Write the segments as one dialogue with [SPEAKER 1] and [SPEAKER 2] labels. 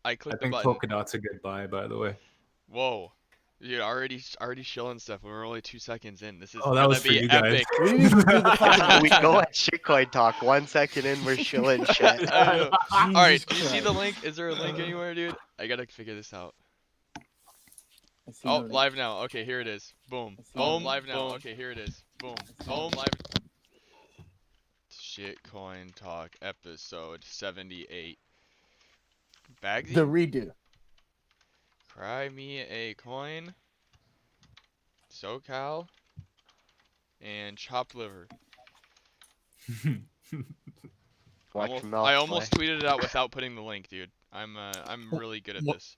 [SPEAKER 1] I
[SPEAKER 2] I
[SPEAKER 1] clicked the
[SPEAKER 2] think
[SPEAKER 1] button.
[SPEAKER 2] polka dot's a good buy, by the way.
[SPEAKER 1] Whoa. Dude, already shilling stuff. We're only 2 seconds in. This is
[SPEAKER 2] Oh, that
[SPEAKER 1] gonna
[SPEAKER 2] was for
[SPEAKER 1] be
[SPEAKER 2] you guys.
[SPEAKER 1] epic.
[SPEAKER 3] We didn't even do the fucking
[SPEAKER 4] We go
[SPEAKER 3] intro.
[SPEAKER 4] at shitcoin talk. 1 second in, we're shilling shit.
[SPEAKER 1] I know.
[SPEAKER 3] Jesus
[SPEAKER 1] Alright, do you see the
[SPEAKER 3] Christ.
[SPEAKER 1] link? Is there a link anywhere, dude? I gotta figure this out.
[SPEAKER 3] I see
[SPEAKER 1] Oh,
[SPEAKER 3] no link.
[SPEAKER 1] live now. Okay, here it is. Boom.
[SPEAKER 3] I see no
[SPEAKER 1] Boom.
[SPEAKER 3] link.
[SPEAKER 1] Live now. Okay, here it is. Boom. Boom. Live. Shitcoin Talk episode 78. Bagsy?
[SPEAKER 3] The redo.
[SPEAKER 1] Cry me a coin. SoCal. And chopped liver.
[SPEAKER 4] Watch your mouth,
[SPEAKER 1] I
[SPEAKER 4] boy.
[SPEAKER 1] almost tweeted it out without putting the link, dude. I'm really good at this.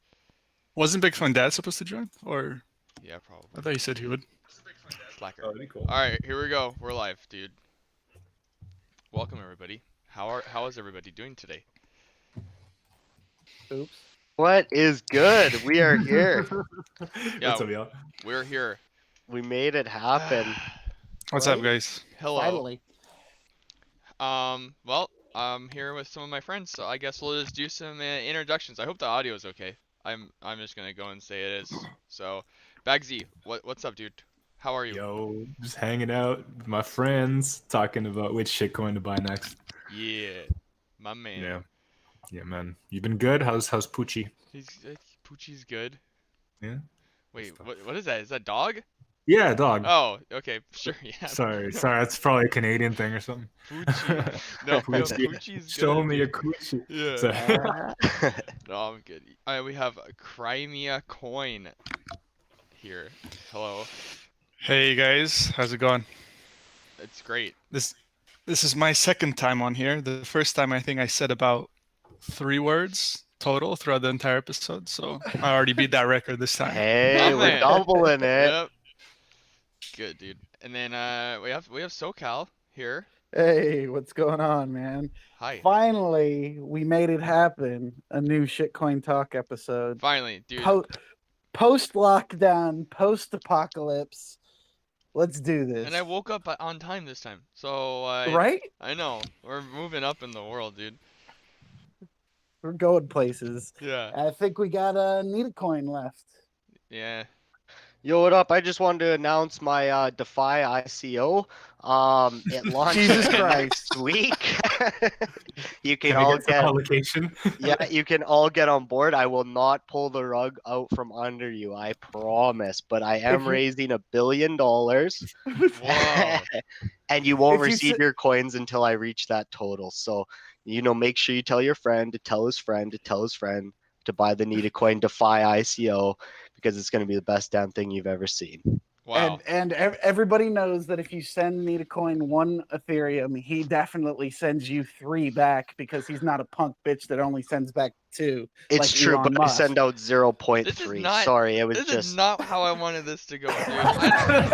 [SPEAKER 5] Wasn't Bitcoin Dad supposed to join? Or
[SPEAKER 1] Yeah,
[SPEAKER 5] I
[SPEAKER 1] probably.
[SPEAKER 5] thought he said he would.
[SPEAKER 1] Slacker.
[SPEAKER 2] Oh, that'd be cool.
[SPEAKER 1] Alright, here we go. We're live, dude. Welcome everybody. How is everybody doing today?
[SPEAKER 3] Oops.
[SPEAKER 4] What is good? We are here.
[SPEAKER 1] Yeah.
[SPEAKER 2] What's up, y'all?
[SPEAKER 1] We're here.
[SPEAKER 4] We made it happen.
[SPEAKER 5] What's up, guys?
[SPEAKER 1] Hello.
[SPEAKER 3] Finally.
[SPEAKER 1] Well, I'm here with some of my friends, so I guess we'll just do some introductions. I hope the audio is okay. I'm just gonna go and say it is. So, Bagsy, what's up, dude? How are you?
[SPEAKER 2] Yo, just hanging out with my friends, talking about which shitcoin to buy next.
[SPEAKER 1] Yeah, my man.
[SPEAKER 2] Yeah. Yeah, man. You been good? How's Poochie?
[SPEAKER 1] Poochie's good.
[SPEAKER 2] Yeah.
[SPEAKER 1] Wait, what is that? Is that dog?
[SPEAKER 2] Yeah, dog.
[SPEAKER 1] Oh, okay, sure, yeah.
[SPEAKER 2] Sorry. That's probably a Canadian thing or something.
[SPEAKER 1] Poochie. No,
[SPEAKER 2] Poochie.
[SPEAKER 1] Poochie's good.
[SPEAKER 2] Show me a
[SPEAKER 1] dude.
[SPEAKER 2] coochie.
[SPEAKER 1] Yeah.
[SPEAKER 2] So-
[SPEAKER 1] No, I'm good. We have a Crimea coin here. Hello.
[SPEAKER 5] Hey guys, how's it going?
[SPEAKER 1] It's great.
[SPEAKER 5] This is my second time on here. The first time I think I said about 3 words total throughout the entire episode, so I already beat that record this time.
[SPEAKER 4] Hey,
[SPEAKER 1] Oh,
[SPEAKER 4] we're
[SPEAKER 1] man.
[SPEAKER 4] doubling it.
[SPEAKER 1] Yep. Good, dude. And then we have SoCal here.
[SPEAKER 3] Hey, what's going on, man?
[SPEAKER 1] Hi.
[SPEAKER 3] Finally, we made it happen. A new Shitcoin Talk episode.
[SPEAKER 1] Finally, dude.
[SPEAKER 3] Post lockdown, post apocalypse. Let's do this.
[SPEAKER 1] And I woke up on time this time. So
[SPEAKER 3] Right?
[SPEAKER 1] I know. We're moving up in the world, dude.
[SPEAKER 3] We're going places.
[SPEAKER 1] Yeah.
[SPEAKER 3] I think we got a coin left.
[SPEAKER 1] Yeah.
[SPEAKER 4] Yo, what up? I just wanted to announce my DeFi ICO. It launches
[SPEAKER 3] Jesus Christ.
[SPEAKER 4] next week. You can
[SPEAKER 2] Can I
[SPEAKER 4] all
[SPEAKER 2] get some
[SPEAKER 4] get,
[SPEAKER 2] allocation?
[SPEAKER 4] yeah, you can all get on board. I will not pull the rug out from under you, I promise. But I am raising $1 billion,
[SPEAKER 1] Whoa.
[SPEAKER 4] and you won't
[SPEAKER 3] If you
[SPEAKER 4] receive your coins until I reach that total. So, make sure you tell your friend to tell his friend to tell his friend to buy the Need a Coin DeFi ICO, because it's going to be the best damn thing you've ever seen.
[SPEAKER 1] Wow.
[SPEAKER 3] And everybody knows that if you send Coin 1 Ethereum, he definitely sends you 3 back, because he's not a punk bitch that only sends back 2.
[SPEAKER 4] It's
[SPEAKER 3] like
[SPEAKER 4] true,
[SPEAKER 3] Elon
[SPEAKER 4] but
[SPEAKER 3] Musk.
[SPEAKER 4] I send out 0.3.
[SPEAKER 1] This is not-
[SPEAKER 4] Sorry, it was
[SPEAKER 1] This
[SPEAKER 4] just
[SPEAKER 1] is not how I wanted this to go, dude.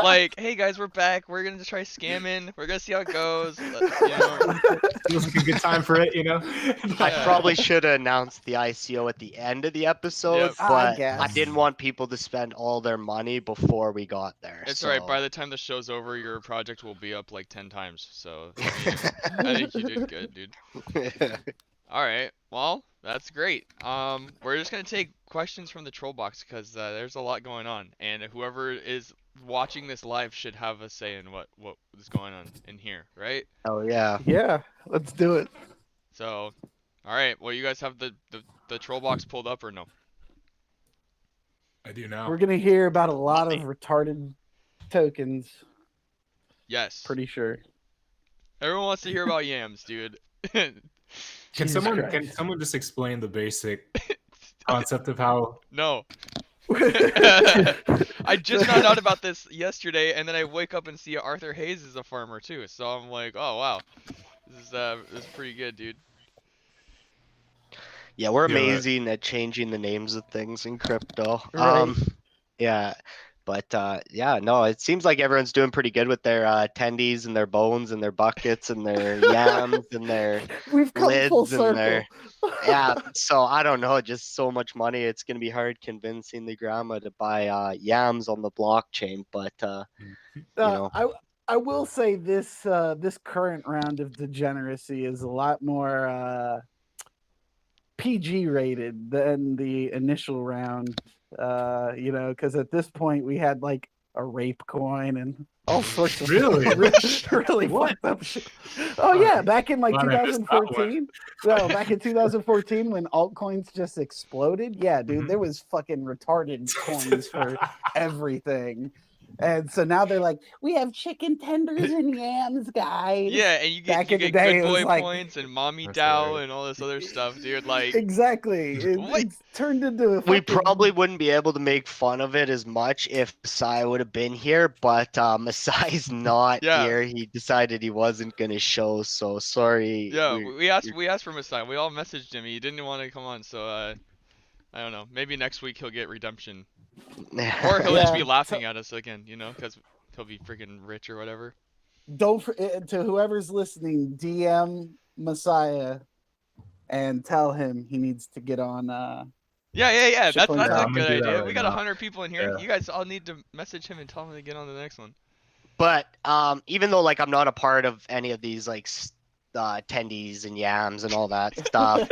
[SPEAKER 1] Like, hey guys, we're back. We're gonna try scamming. We're gonna see how it goes.
[SPEAKER 2] Feels like a good time for it,
[SPEAKER 4] I
[SPEAKER 1] Yeah.
[SPEAKER 4] probably should have announced the ICO at the end of the episode,
[SPEAKER 1] Yep.
[SPEAKER 3] I
[SPEAKER 4] but
[SPEAKER 3] guess.
[SPEAKER 4] I didn't want people to spend all their money before we got there.
[SPEAKER 1] It's
[SPEAKER 4] so.
[SPEAKER 1] alright. By the time the show's over, your project will be up like 10 times. So I think you did good, dude. All right. Well, that's great. We're just gonna take questions from the troll box, because there's a lot going on, and whoever is watching this live should have a say in what is going on in here, right?
[SPEAKER 4] Oh yeah.
[SPEAKER 3] Yeah, let's do it.
[SPEAKER 1] So, all right. Well, you guys have the troll box pulled up or no?
[SPEAKER 2] I do now.
[SPEAKER 3] We're gonna hear about a lot of retarded tokens.
[SPEAKER 1] Yes.
[SPEAKER 3] Pretty sure.
[SPEAKER 1] Everyone wants to hear about yams, dude.
[SPEAKER 2] Can
[SPEAKER 3] Jesus
[SPEAKER 2] someone
[SPEAKER 3] Christ.
[SPEAKER 2] just explain the basic concept of how?
[SPEAKER 1] No. I just found out about this yesterday, and then I wake up and see Arthur Hayes is a farmer too. So I'm like, oh wow, this is pretty good, dude.
[SPEAKER 4] Yeah, we're
[SPEAKER 2] Yeah.
[SPEAKER 4] amazing at changing the names of things in crypto.
[SPEAKER 3] Right.
[SPEAKER 4] Yeah, but yeah, no, it seems like everyone's doing pretty good with their attendees and their bones and their buckets and their yams and their
[SPEAKER 3] We've come full
[SPEAKER 4] lids and
[SPEAKER 3] circle.
[SPEAKER 4] their yeah. So I don't know, just so much money. It's gonna be hard convincing the grandma to buy yams on the blockchain, but know.
[SPEAKER 3] I will say this this current round of degeneracy is a lot more PG rated than the initial round. You know, because at this point we had like a rape coin and all sorts of
[SPEAKER 2] Really?
[SPEAKER 3] really fucked up shit. Oh yeah, back in like
[SPEAKER 2] Glad I missed that one.
[SPEAKER 3] 2014. No, back in 2014 when altcoins just exploded. Yeah, dude,
[SPEAKER 2] Mhm.
[SPEAKER 3] there was fucking retarded coins for everything. And so now they're like, we have chicken tenders and yams, guys.
[SPEAKER 1] Yeah, and you
[SPEAKER 3] Back
[SPEAKER 1] get
[SPEAKER 3] in the day,
[SPEAKER 1] good
[SPEAKER 3] it was
[SPEAKER 1] boy
[SPEAKER 3] like-
[SPEAKER 1] points and mommy
[SPEAKER 2] That's
[SPEAKER 1] Dow
[SPEAKER 2] hilarious.
[SPEAKER 1] and all this other stuff, dude. Like,
[SPEAKER 3] Exactly.
[SPEAKER 1] What?
[SPEAKER 3] It's turned into a
[SPEAKER 4] We
[SPEAKER 3] fucking-
[SPEAKER 4] probably wouldn't be able to make fun of it as much if Messiah would have been here, but Messiah's not
[SPEAKER 1] Yeah.
[SPEAKER 4] here. He decided he wasn't gonna show, so sorry.
[SPEAKER 1] yeah,
[SPEAKER 4] we-
[SPEAKER 1] we asked for Messiah. We all messaged him. He didn't want to come on, so I don't know. Maybe next week he'll get redemption, or he'll just be
[SPEAKER 3] Yeah,
[SPEAKER 1] laughing at us again, you know, because he'll be freaking rich or whatever.
[SPEAKER 3] Don't to whoever's listening, DM Messiah and tell him he needs to get on.
[SPEAKER 1] Yeah. That's
[SPEAKER 3] Shitcoin
[SPEAKER 1] a
[SPEAKER 3] Down.
[SPEAKER 2] I'm
[SPEAKER 1] good
[SPEAKER 2] gonna do that
[SPEAKER 1] idea.
[SPEAKER 2] right
[SPEAKER 1] We got
[SPEAKER 2] now.
[SPEAKER 1] 100 people in here.
[SPEAKER 2] Yeah.
[SPEAKER 1] You guys all need to message him and tell him to get on the next one.
[SPEAKER 4] But even though like I'm not a part of any of these like attendees and yams and all that stuff,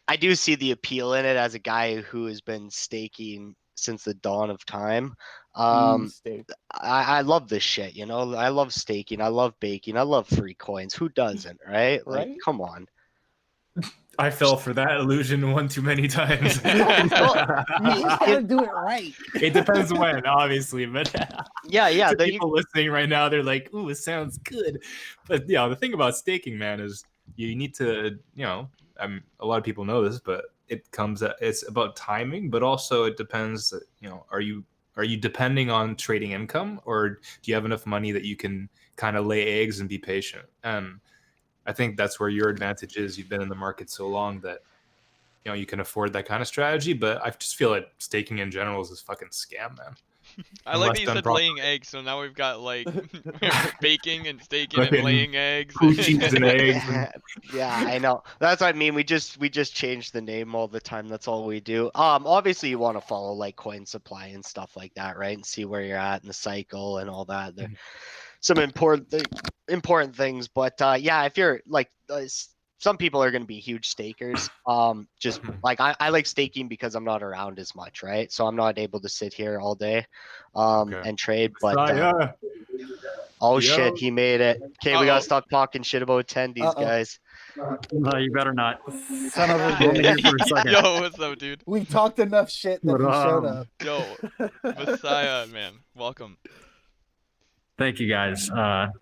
[SPEAKER 4] I do see the appeal in it as a guy who has been staking since the dawn of time.
[SPEAKER 3] Steve.
[SPEAKER 4] I love this shit, you know. I love staking. I love baking. I love free coins. Who doesn't, right? Like,
[SPEAKER 3] Right?
[SPEAKER 4] come on.
[SPEAKER 2] I fell for that illusion one too many times.
[SPEAKER 3] You just gotta do it right.
[SPEAKER 2] It depends when, obviously, but
[SPEAKER 4] Yeah.
[SPEAKER 2] to
[SPEAKER 4] the-
[SPEAKER 2] people listening right now, they're like, "Ooh, it sounds good." But yeah, the thing about staking, man, is you need to, you know, a lot of people know this, but it's about timing, but also it depends. You know, are you depending on trading income, or do you have enough money that you can kind of lay eggs and be patient? And I think that's where your advantage is. You've been in the market so long that, you know, you can afford that kind of strategy. But I just feel like staking in general is this fucking scam, man.
[SPEAKER 1] I like
[SPEAKER 2] Unless
[SPEAKER 1] that you
[SPEAKER 2] done
[SPEAKER 1] said
[SPEAKER 2] properly.
[SPEAKER 1] laying eggs, so now we've got like baking and staking and
[SPEAKER 2] Fucking
[SPEAKER 1] laying eggs.
[SPEAKER 2] Coochies and eggs. And
[SPEAKER 4] yeah, I know. That's what I mean. We just change the name all the time. That's all we do. Obviously you want to follow like coin supply and stuff like that, right? And see where you're at in the cycle and all that. There some important things, but yeah, if you're like some people are going to be huge stakers. Just like I like staking because I'm not around as much, right? So I'm not able to sit here all day and trade. But
[SPEAKER 2] yeah.
[SPEAKER 4] oh
[SPEAKER 2] Yo.
[SPEAKER 4] shit, he made it. Okay, we
[SPEAKER 1] Uh-oh.
[SPEAKER 4] gotta stop talking shit about attendees,
[SPEAKER 3] Uh-oh.
[SPEAKER 4] guys.
[SPEAKER 6] No, you better not.
[SPEAKER 3] Son of a
[SPEAKER 6] I'm only here
[SPEAKER 3] bitch.
[SPEAKER 6] for a second.
[SPEAKER 1] Yo, what's up, dude?
[SPEAKER 3] We talked enough shit that
[SPEAKER 6] But,
[SPEAKER 3] he showed up.
[SPEAKER 1] Yo, Messiah, man, welcome.
[SPEAKER 6] Thank you guys.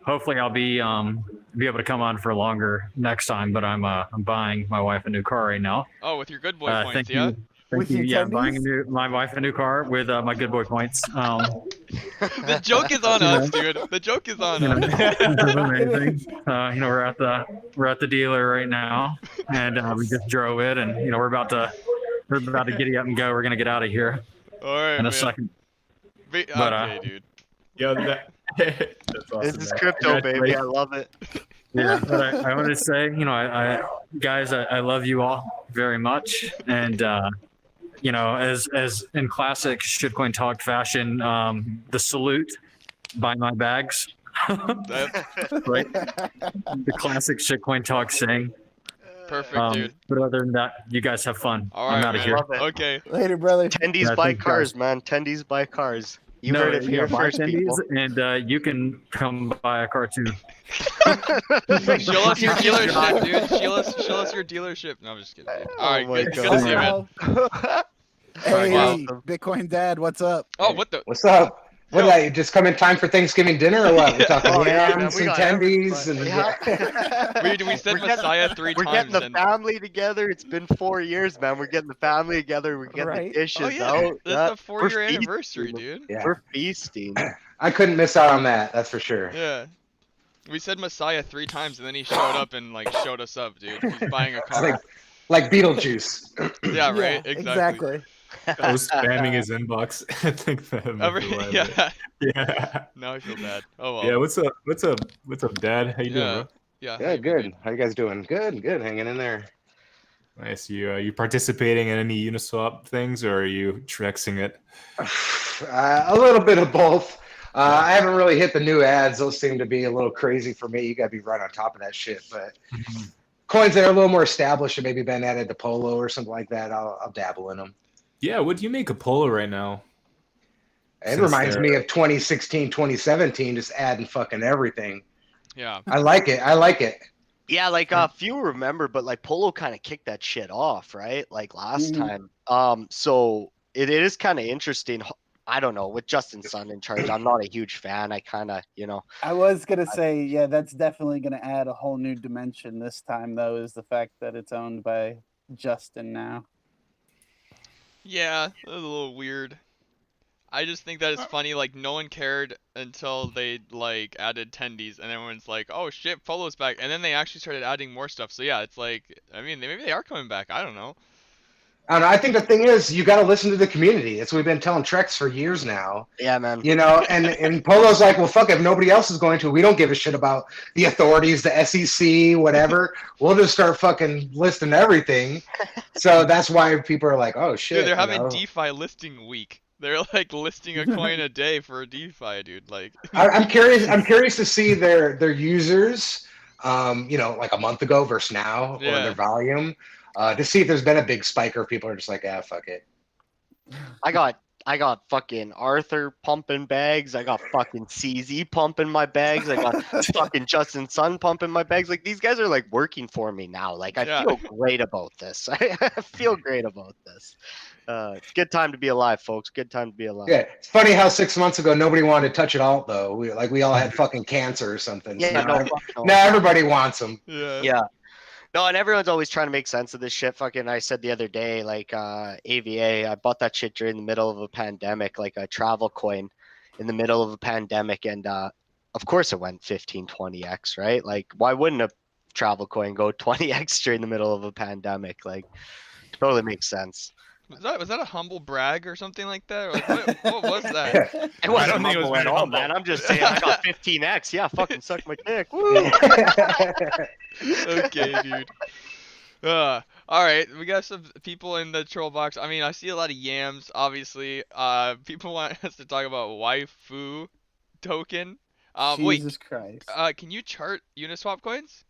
[SPEAKER 6] Hopefully I'll be able to come on for longer next time, but I'm buying my wife a new car right now.
[SPEAKER 1] Oh, with your good boy
[SPEAKER 6] Thank
[SPEAKER 1] points,
[SPEAKER 6] you.
[SPEAKER 1] yeah?
[SPEAKER 6] Thank
[SPEAKER 3] With
[SPEAKER 6] you.
[SPEAKER 3] your
[SPEAKER 6] Yeah, buying
[SPEAKER 3] tendies?
[SPEAKER 6] my wife a new car with my good boy points.
[SPEAKER 1] The joke is on us, dude. The joke is on
[SPEAKER 6] You know,
[SPEAKER 1] us.
[SPEAKER 6] this is amazing. You know, we're at the dealer right now, and we just drove it, and you know, we're about to giddy up and go. We're gonna get out of here
[SPEAKER 1] All right,
[SPEAKER 6] in
[SPEAKER 1] man.
[SPEAKER 6] a second.
[SPEAKER 1] But,
[SPEAKER 6] But,
[SPEAKER 1] okay, dude.
[SPEAKER 2] Yo, that's awesome,
[SPEAKER 4] This is
[SPEAKER 2] man.
[SPEAKER 4] crypto, baby. I love it.
[SPEAKER 6] Yeah, but I wanted to say, you know, I guys, I love you all very much, and you know, as in classic shitcoin talk fashion, the salute, buy my bags,
[SPEAKER 1] That's
[SPEAKER 6] right? The classic shitcoin talk saying.
[SPEAKER 1] perfect, dude.
[SPEAKER 6] But other than that, you guys have fun.
[SPEAKER 1] All
[SPEAKER 6] I'm
[SPEAKER 1] right,
[SPEAKER 6] out of
[SPEAKER 1] man.
[SPEAKER 6] here.
[SPEAKER 4] Love it.
[SPEAKER 1] Okay.
[SPEAKER 3] Later, brother.
[SPEAKER 4] Tendies
[SPEAKER 6] Yeah,
[SPEAKER 4] buy
[SPEAKER 6] thanks,
[SPEAKER 4] cars,
[SPEAKER 6] guys.
[SPEAKER 4] man. Tendies buy cars. You
[SPEAKER 6] No,
[SPEAKER 4] heard it
[SPEAKER 6] yeah,
[SPEAKER 4] here
[SPEAKER 6] buy
[SPEAKER 4] first,
[SPEAKER 6] attendees,
[SPEAKER 4] people.
[SPEAKER 6] and you can come buy a car too.
[SPEAKER 1] Show us your dealership, dude. Show us your dealership. No, I'm just kidding, dude. All right,
[SPEAKER 4] my
[SPEAKER 1] good to see you, man.
[SPEAKER 3] Hey,
[SPEAKER 1] Wow.
[SPEAKER 3] Bitcoin Dad, what's up?
[SPEAKER 1] Oh, what the?
[SPEAKER 7] What's up? What,
[SPEAKER 1] Yo.
[SPEAKER 7] you just come in time for Thanksgiving dinner or what? We're talking
[SPEAKER 4] Oh, yeah, man,
[SPEAKER 7] yams
[SPEAKER 4] we
[SPEAKER 7] and
[SPEAKER 4] got
[SPEAKER 7] tendies
[SPEAKER 4] everybody.
[SPEAKER 7] and
[SPEAKER 1] We said
[SPEAKER 4] We're getting-
[SPEAKER 1] Messiah 3
[SPEAKER 4] We're getting
[SPEAKER 1] times.
[SPEAKER 4] the
[SPEAKER 1] And...
[SPEAKER 4] family together. It's been 4 years, man. We're getting the family together. We're getting
[SPEAKER 3] Right.
[SPEAKER 4] the dishes
[SPEAKER 1] Oh, yeah.
[SPEAKER 4] out.
[SPEAKER 1] That's the
[SPEAKER 4] We're
[SPEAKER 1] 4-year
[SPEAKER 4] feasting.
[SPEAKER 1] anniversary, dude.
[SPEAKER 7] yeah.
[SPEAKER 4] We're feasting.
[SPEAKER 7] I couldn't miss out on that. That's for sure.
[SPEAKER 1] Yeah. We said Messiah 3 times, and then he showed up and like showed us up, dude. He's buying a
[SPEAKER 7] It's
[SPEAKER 1] car.
[SPEAKER 7] like Beetlejuice.
[SPEAKER 1] Yeah, right. Exactly.
[SPEAKER 2] I was spamming his inbox. I think that might be why,
[SPEAKER 1] Yeah.
[SPEAKER 2] but- yeah.
[SPEAKER 1] Now I feel bad. Oh well.
[SPEAKER 2] Yeah. What's up, Dad? How you doing,
[SPEAKER 1] Yeah.
[SPEAKER 2] bro?
[SPEAKER 1] Yeah.
[SPEAKER 7] Yeah, good. How you guys doing? Good, good. Hanging in there.
[SPEAKER 2] Nice. You participating in any Uniswap things, or are you trexing it?
[SPEAKER 7] A little bit of both. I haven't really hit the new ads. Those seem to be a little crazy for me. You got to be right on top of that shit. But coins that are a little more established or maybe been added to Polo or something like that, I'll dabble in them.
[SPEAKER 2] Yeah, what do you make of Polo right now?
[SPEAKER 7] It reminds me of 2016, 2017, just adding fucking everything.
[SPEAKER 1] Yeah.
[SPEAKER 7] I like it. I like it.
[SPEAKER 4] Yeah, like few remember, but like Polo kind of kicked that shit off, right? Like last
[SPEAKER 3] Mhm.
[SPEAKER 4] time. So it is kind of interesting. I don't know, with Justin Sun in charge, I'm not a huge fan. I kind of,
[SPEAKER 3] I was gonna say, yeah, that's definitely gonna add a whole new dimension this time, though, is the fact that it's owned by Justin now.
[SPEAKER 1] Yeah, that was a little weird. I just think that it's funny, like, no one cared until they, like, added tendies, and everyone's like, oh shit, Polo's back, and then they actually started adding more stuff, so yeah, it's like, I mean, maybe they are coming back, I don't know.
[SPEAKER 7] I don't know. I think the thing is, you got to listen to the community. It's what we've been telling Trex for years now.
[SPEAKER 4] Yeah, man.
[SPEAKER 7] And Polo's like, well, fuck, if nobody else is going to, we don't give a shit about the authorities, the SEC, whatever. We'll just start fucking listing everything. So that's why people are like, oh shit.
[SPEAKER 1] Dude, they're having DeFi listing week. They're like listing a coin a day for a DeFi, dude. Like,
[SPEAKER 7] I'm curious to see their users, like a month ago versus now, or their volume, to see if there's been a big spike or people are just like, fuck it.
[SPEAKER 4] I got fucking Arthur pumping bags. I got fucking CZ pumping my bags. I got fucking Justin Sun pumping my bags. Like, these guys are like working for me now. Like, I feel great about this. I feel great about this. It's a good time to be alive, folks. Good time to be alive.
[SPEAKER 7] Yeah, it's funny how 6 months ago nobody wanted to touch it all, though. We all had fucking cancer or something.
[SPEAKER 4] Yeah,
[SPEAKER 7] so now everybody wants them.
[SPEAKER 4] Yeah. No, and everyone's always trying to make sense of this shit. Fucking, I said the other day, like, AVA, I bought that shit during the middle of a pandemic, like a travel coin in the middle of a pandemic. And of course it went 15, 20x, right? Like, why wouldn't a travel coin go 20x during the middle of a pandemic? Like, totally makes sense.
[SPEAKER 1] Was that a humble brag or something like that? Or like, what was that?
[SPEAKER 4] It wasn't
[SPEAKER 5] I don't think it was
[SPEAKER 4] humble at
[SPEAKER 5] very
[SPEAKER 4] all,
[SPEAKER 5] humble.
[SPEAKER 4] man. I'm just saying I got 15x. Yeah, fucking suck my dick. Woo!
[SPEAKER 1] Okay, dude. All right, we got some people in the troll box. I mean, I see a lot of yams, obviously. People want us to talk about waifu token.
[SPEAKER 3] Jesus Christ.
[SPEAKER 1] Can you chart Uniswap coins?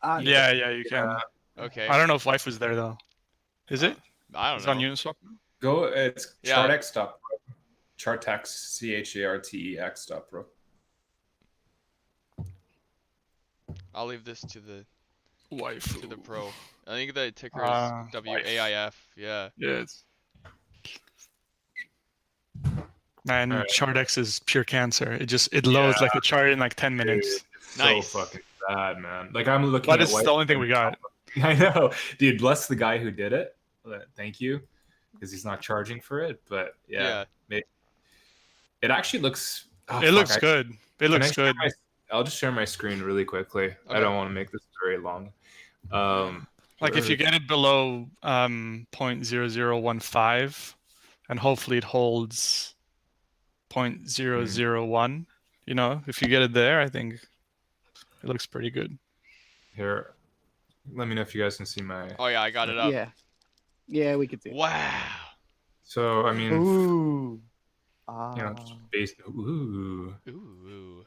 [SPEAKER 5] Yeah, you can.
[SPEAKER 1] Okay.
[SPEAKER 5] I don't know if Life was there though. Is it?
[SPEAKER 1] I don't
[SPEAKER 5] It's
[SPEAKER 1] know.
[SPEAKER 5] on Uniswap.
[SPEAKER 2] Go. It's
[SPEAKER 1] Yeah.
[SPEAKER 2] chartex.pro. Chartex, CHARTEX.pro.
[SPEAKER 1] I'll leave this to the
[SPEAKER 5] Waifu.
[SPEAKER 1] pro. I think the ticker is WAIF. Yeah.
[SPEAKER 5] Yeah. Man,
[SPEAKER 2] Alright.
[SPEAKER 5] Chartex is pure cancer. It loads like a chart in like 10 minutes.
[SPEAKER 1] Nice.
[SPEAKER 2] So fucking bad, man. Like, I'm looking
[SPEAKER 5] But
[SPEAKER 2] at
[SPEAKER 5] it's the only thing we got.
[SPEAKER 2] I know, dude. Bless the guy who did it. Thank you, because he's not charging for it. But yeah. It actually looks.
[SPEAKER 5] It looks good. It looks good.
[SPEAKER 2] I'll just share my screen really quickly.
[SPEAKER 1] Okay.
[SPEAKER 2] I don't want to make this very long.
[SPEAKER 5] Like if you get it below 0.0015, and hopefully it holds 0.001. You know, if you get it there, I think it looks pretty good.
[SPEAKER 2] Here, let me know if you guys can see my.
[SPEAKER 1] Oh yeah, I got it up.
[SPEAKER 3] Yeah, we could see.
[SPEAKER 1] Wow.
[SPEAKER 2] So I mean,
[SPEAKER 3] Ooh.
[SPEAKER 2] just based. Ooh.
[SPEAKER 1] Ooh.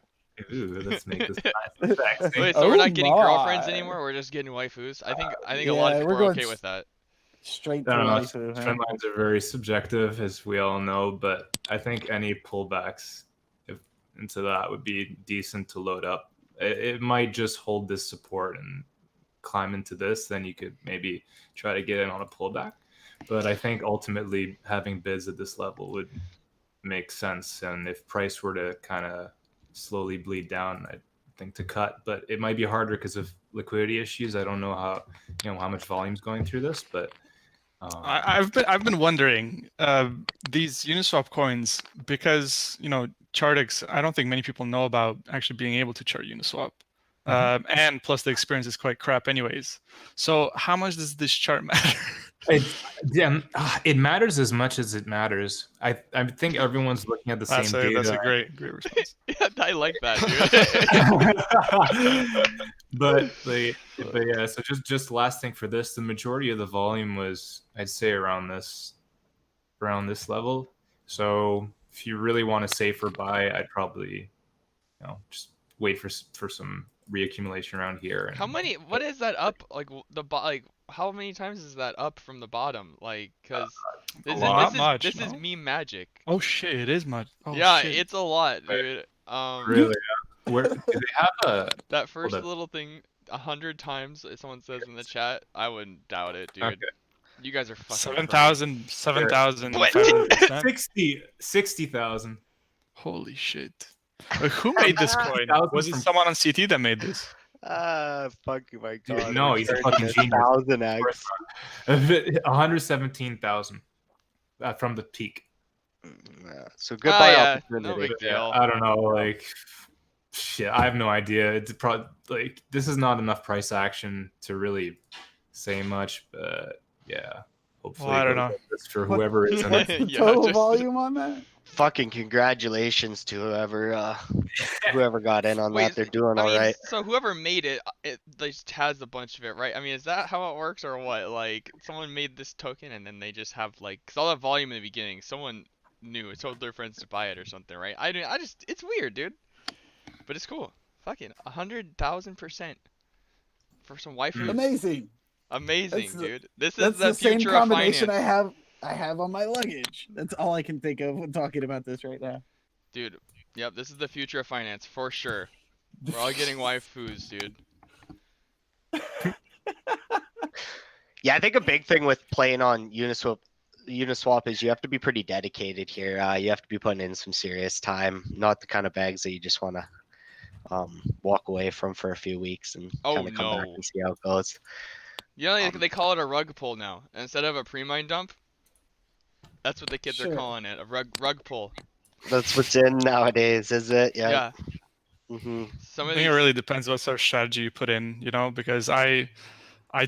[SPEAKER 2] Let's make this nice.
[SPEAKER 1] Wait, so we're not getting
[SPEAKER 3] my.
[SPEAKER 1] girlfriends anymore? We're just getting waifus? I think a lot of
[SPEAKER 3] yeah,
[SPEAKER 1] people
[SPEAKER 3] we're
[SPEAKER 1] are
[SPEAKER 3] going
[SPEAKER 1] okay with that.
[SPEAKER 3] Straight to
[SPEAKER 2] I don't know.
[SPEAKER 3] waifu, huh?
[SPEAKER 2] Trend lines are very subjective, as we all know, but I think any pullbacks into that would be decent to load up. It might just hold this support and climb into this, then you could maybe try to get in on a pullback. But I think ultimately having bids at this level would make sense. And if price were to kind of slowly bleed down, I think to cut. But it might be harder because of liquidity issues. I don't know how much volume's going through this, but
[SPEAKER 5] I've been wondering these Uniswap coins, because Chartex, I don't think many people know about actually being able to chart Uniswap. And plus the experience is quite crap anyways. So how much does this chart matter?
[SPEAKER 2] It matters as much as it matters. I think everyone's looking at the same data.
[SPEAKER 5] That's a great response.
[SPEAKER 1] Yeah, I like that, dude.
[SPEAKER 2] but yeah, so just last thing for this, the majority of the volume was, I'd say, around this level. So if you really want a safer buy, I'd probably just wait for some reaccumulation around here.
[SPEAKER 1] How many? What is that up? Like like how many times is that up from the bottom? Like, cause this is
[SPEAKER 5] Not
[SPEAKER 1] this is
[SPEAKER 5] much,
[SPEAKER 1] this is
[SPEAKER 5] no?
[SPEAKER 1] meme magic.
[SPEAKER 5] Oh shit, it is much. Oh
[SPEAKER 1] Yeah,
[SPEAKER 5] shit.
[SPEAKER 1] it's a lot,
[SPEAKER 2] Right.
[SPEAKER 1] dude.
[SPEAKER 2] Really? Where do they have a?
[SPEAKER 1] That first
[SPEAKER 2] up.
[SPEAKER 1] little thing 100 times, someone says in the chat, I wouldn't doubt it, dude.
[SPEAKER 2] Okay.
[SPEAKER 1] You guys are fucking
[SPEAKER 5] 7,000,
[SPEAKER 2] 60,000.
[SPEAKER 5] Holy shit. Who made this coin? Was it someone on CT that made this?
[SPEAKER 4] Fuck my
[SPEAKER 2] Dude,
[SPEAKER 4] god.
[SPEAKER 2] no, he's a fucking genius.
[SPEAKER 4] 1000x.
[SPEAKER 2] 117,000 from the peak.
[SPEAKER 4] Yeah, so goodbye
[SPEAKER 1] yeah,
[SPEAKER 4] opportunity.
[SPEAKER 1] no big
[SPEAKER 2] Yeah,
[SPEAKER 1] deal.
[SPEAKER 2] I don't know, like, shit, I have no idea. It's probably like this is not enough price action to really say much, but yeah, hopefully
[SPEAKER 5] Well, I don't
[SPEAKER 2] it goes
[SPEAKER 5] know.
[SPEAKER 2] like this for whoever is in
[SPEAKER 3] What's
[SPEAKER 2] it.
[SPEAKER 3] the
[SPEAKER 1] Yeah,
[SPEAKER 3] total
[SPEAKER 1] just-
[SPEAKER 3] volume on that?
[SPEAKER 4] Fucking congratulations to whoever got in on
[SPEAKER 1] Wait,
[SPEAKER 4] that. They're doing
[SPEAKER 1] I
[SPEAKER 4] all
[SPEAKER 1] mean,
[SPEAKER 4] right.
[SPEAKER 1] so whoever made it, it just has a bunch of it, right? I mean, is that how it works or what? Like, someone made this token and then they just have like, cause all that volume in the beginning, someone knew, it told their friends to buy it or something, right? I just, it's weird, dude. But it's cool. Fucking 100,000% for some waifu.
[SPEAKER 3] Amazing.
[SPEAKER 1] Amazing,
[SPEAKER 3] That's the-
[SPEAKER 1] dude. This is
[SPEAKER 3] That's
[SPEAKER 1] the
[SPEAKER 3] the same
[SPEAKER 1] future of
[SPEAKER 3] combination
[SPEAKER 1] finance.
[SPEAKER 3] I have on my luggage. That's all I can think of when talking about this right now.
[SPEAKER 1] Dude, yep, this is the future of finance for sure. We're all getting waifus, dude.
[SPEAKER 4] Yeah, I think a big thing with playing on Uniswap is you have to be pretty dedicated here. You have to be putting in some serious time, not the kind of bags that you just want to walk away from for a few weeks and
[SPEAKER 1] Oh,
[SPEAKER 4] kind of come back
[SPEAKER 1] no.
[SPEAKER 4] and see how it goes.
[SPEAKER 1] You know, they call it a rug pull now. Instead of a pre-mine dump, that's what the kids are
[SPEAKER 3] Sure.
[SPEAKER 1] calling it, a rug pull.
[SPEAKER 4] That's what's in nowadays, is it?
[SPEAKER 1] Yeah.
[SPEAKER 4] Hmm.
[SPEAKER 1] Some
[SPEAKER 5] I
[SPEAKER 1] of
[SPEAKER 5] think it
[SPEAKER 1] these,
[SPEAKER 5] really depends what sort of strategy you put in, because I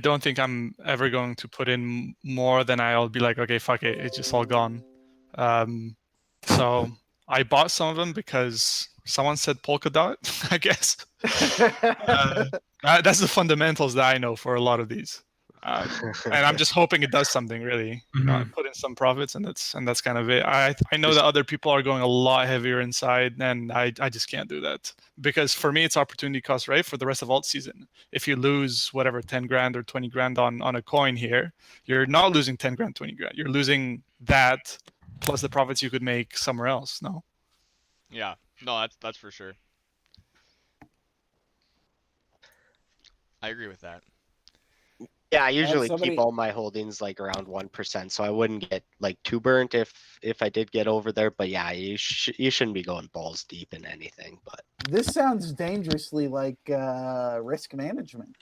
[SPEAKER 5] don't think I'm ever going to put in more than I'll be like, okay, fuck it, it's just all gone. So I bought some of them because someone said polka dot, I guess. That's the fundamentals that I know for a lot of these. And I'm just hoping it does something really. I put in some profits and that's kind of it. I know that other people are going a lot heavier inside, and I just can't do that because for me it's opportunity cost, right? For the rest of alt season, if you lose whatever 10 grand or 20 grand on a coin here, you're not losing 10 grand, 20 grand. You're losing that plus the profits you could make somewhere else. No.
[SPEAKER 1] yeah, no, that's for sure. I agree with that.
[SPEAKER 4] Yeah, I usually
[SPEAKER 3] somebody-
[SPEAKER 4] keep all my holdings like around 1%, so I wouldn't get like too burnt if I did get over there. But yeah, you shouldn't be going balls deep in anything. But
[SPEAKER 3] This sounds dangerously like risk management.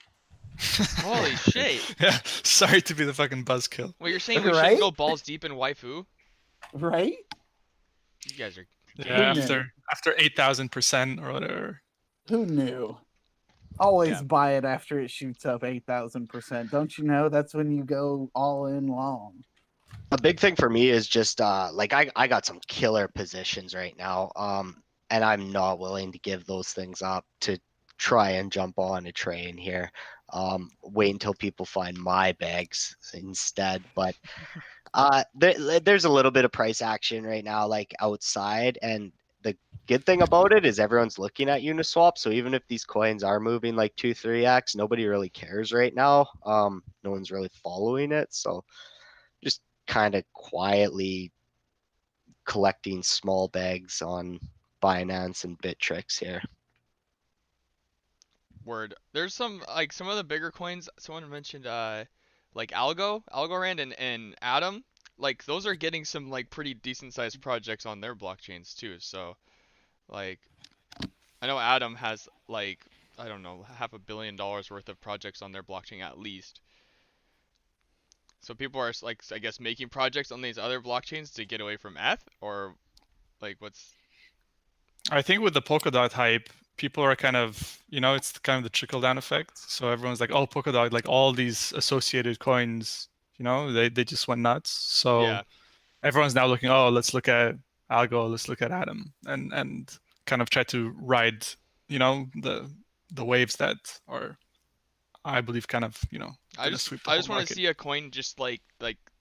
[SPEAKER 1] Holy shit!
[SPEAKER 5] Yeah. Sorry to be the fucking buzzkill.
[SPEAKER 1] Well, you're saying we
[SPEAKER 3] Right?
[SPEAKER 1] shouldn't go balls deep in waifu?
[SPEAKER 3] Right?
[SPEAKER 1] You guys are.
[SPEAKER 5] Yeah,
[SPEAKER 3] knew?
[SPEAKER 5] after 8,000% or whatever.
[SPEAKER 3] Who knew? Always
[SPEAKER 1] Yeah.
[SPEAKER 3] buy it after it shoots up 8,000%. Don't you know? That's when you go all in long.
[SPEAKER 4] a big thing for me is just like I got some killer positions right now, and I'm not willing to give those things up to try and jump on a train here. Wait until people find my bags instead. But there's a little bit of price action right now, like outside, and the good thing about it is everyone's looking at Uniswap. So even if these coins are moving like 2-3x, nobody really cares right now. No one's really following it. So just kind of quietly collecting small bags on Binance and Bittrex here.
[SPEAKER 1] Word. There's some of the bigger coins. Someone mentioned like Algorand and Atom. Like those are getting some like pretty decent sized projects on their blockchains too. So like I know Atom has like I don't know $500 million worth of projects on their blockchain at least. So people are like I guess making projects on these other blockchains to get away from ETH or like what's
[SPEAKER 5] I think with the Polkadot hype, people are kind of, it's kind of the trickle down effect. So everyone's like, oh, Polkadot, like all these associated coins, they just went nuts. So
[SPEAKER 1] yeah.
[SPEAKER 5] everyone's now looking, oh, let's look at Algo, let's look at Atom, and kind of try to ride, the waves that are, I believe, kind of,
[SPEAKER 1] I just want to see a coin just like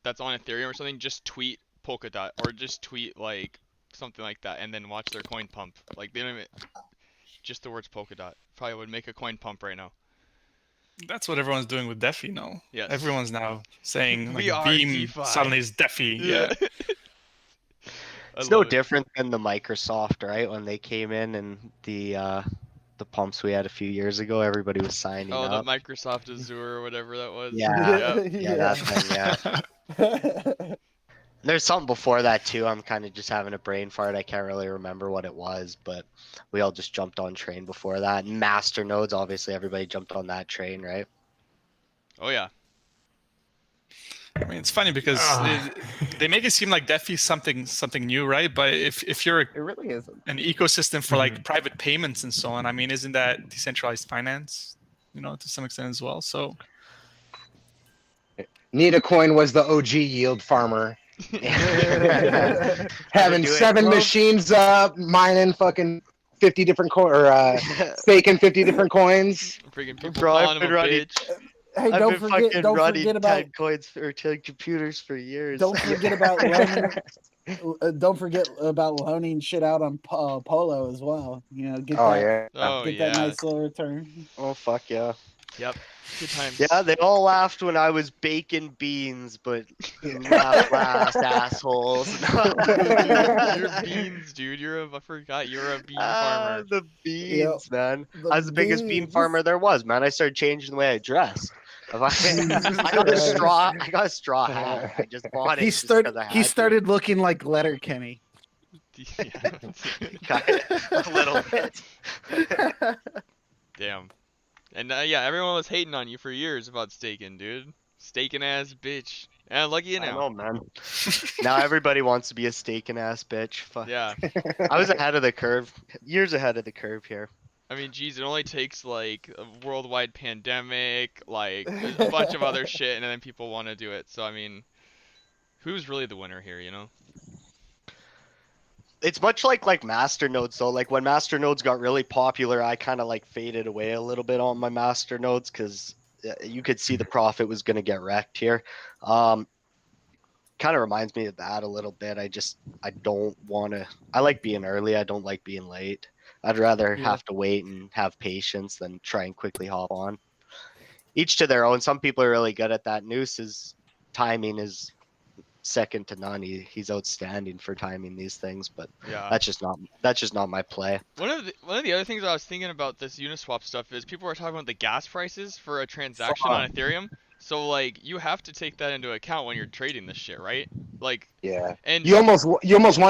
[SPEAKER 1] that's on Ethereum or something. Just tweet Polkadot or just tweet like something like that, and then watch their coin pump. Like they don't even just the words Polkadot. probably would make a coin pump right now.
[SPEAKER 5] That's what everyone's doing with DeFi now.
[SPEAKER 1] Yes.
[SPEAKER 5] Everyone's now saying
[SPEAKER 1] We
[SPEAKER 5] like
[SPEAKER 1] are
[SPEAKER 5] Beam
[SPEAKER 1] DeFi.
[SPEAKER 5] suddenly is DeFi. Yeah.
[SPEAKER 4] It's no different than the Microsoft, right? When they came in and the pumps we had a few years ago, everybody was signing
[SPEAKER 1] Oh,
[SPEAKER 4] up.
[SPEAKER 1] the Microsoft Azure or whatever that was.
[SPEAKER 4] Yeah.
[SPEAKER 1] Yep.
[SPEAKER 4] Yeah, that thing, yeah. There's something before that too. I'm kind of just having a brain fart. I can't really remember what it was, but we all just jumped on train before that. And master nodes, obviously, everybody jumped on that train, right?
[SPEAKER 1] Oh yeah.
[SPEAKER 5] I mean, it's funny because they make it seem like DeFi is something new, right? But if you're
[SPEAKER 3] It really isn't.
[SPEAKER 5] an ecosystem for like private payments and so on, I mean, isn't that decentralized finance, to some extent as well? So
[SPEAKER 7] Coin was the OG yield farmer. Having
[SPEAKER 4] do it,
[SPEAKER 7] 7
[SPEAKER 4] bro.
[SPEAKER 7] machines mining fucking 50 different staking 50 different coins.
[SPEAKER 1] Freaking people
[SPEAKER 4] Bro, I've
[SPEAKER 1] calling him
[SPEAKER 4] been
[SPEAKER 1] a
[SPEAKER 4] running-
[SPEAKER 1] bitch.
[SPEAKER 3] Hey,
[SPEAKER 4] I've
[SPEAKER 3] don't
[SPEAKER 4] been
[SPEAKER 3] forget,
[SPEAKER 4] fucking
[SPEAKER 3] don't
[SPEAKER 4] running
[SPEAKER 3] forget about
[SPEAKER 4] 10 coins for 10 computers for years.
[SPEAKER 3] don't forget about loaning, don't forget about loaning shit out on Polo as well. Get
[SPEAKER 7] Oh
[SPEAKER 3] that
[SPEAKER 7] yeah.
[SPEAKER 1] Oh
[SPEAKER 3] get
[SPEAKER 1] yeah.
[SPEAKER 3] that nice little return.
[SPEAKER 4] Oh, fuck yeah.
[SPEAKER 1] Yep. Good times.
[SPEAKER 4] Yeah, they all laughed when I was baking beans, but you laughed last, assholes.
[SPEAKER 1] You're beans, dude. I forgot you're a bean
[SPEAKER 4] Ah,
[SPEAKER 1] farmer.
[SPEAKER 4] the beans, man.
[SPEAKER 3] The
[SPEAKER 4] I was the biggest bean
[SPEAKER 3] beans.
[SPEAKER 4] farmer there was, man. I started changing the way I dressed. I got a straw. I got a straw hat. I just bought it.
[SPEAKER 3] He
[SPEAKER 4] just 'cause
[SPEAKER 3] started.
[SPEAKER 4] I had
[SPEAKER 3] He
[SPEAKER 4] to.
[SPEAKER 3] started looking like Letterkenny.
[SPEAKER 1] Yeah.
[SPEAKER 4] A little bit.
[SPEAKER 1] Damn. And yeah, everyone was hating on you for years about staking, dude. Staking ass bitch. And lucky you
[SPEAKER 4] I
[SPEAKER 1] now.
[SPEAKER 4] know, man. Now everybody wants to be a staking ass bitch. Fuck.
[SPEAKER 1] Yeah.
[SPEAKER 4] I was ahead of the curve, years ahead of the curve here.
[SPEAKER 1] I mean, geez, it only takes like a worldwide pandemic, like a bunch of other shit, and then people want to do it. So I mean, who's really the winner here, you know?
[SPEAKER 4] It's much like master nodes though. Like when master nodes got really popular, I kind of like faded away a little bit on my master nodes because you could see the profit was going to get wrecked here. Kind of reminds me of that a little bit. I don't want to. I like being early. I don't like being late. I'd rather have to wait and have patience than try and quickly hop on. Each to their own. Some people are really good at that. Noose's timing is second to none. He's outstanding for timing these things, but
[SPEAKER 1] Yeah.
[SPEAKER 4] that's just not my play.
[SPEAKER 1] One of the other things I was thinking about this Uniswap stuff is people were talking about the gas prices for a transaction on Ethereum. So like you have to take that into account when you're trading this shit, right? Like
[SPEAKER 7] Yeah.
[SPEAKER 1] and
[SPEAKER 7] You almost want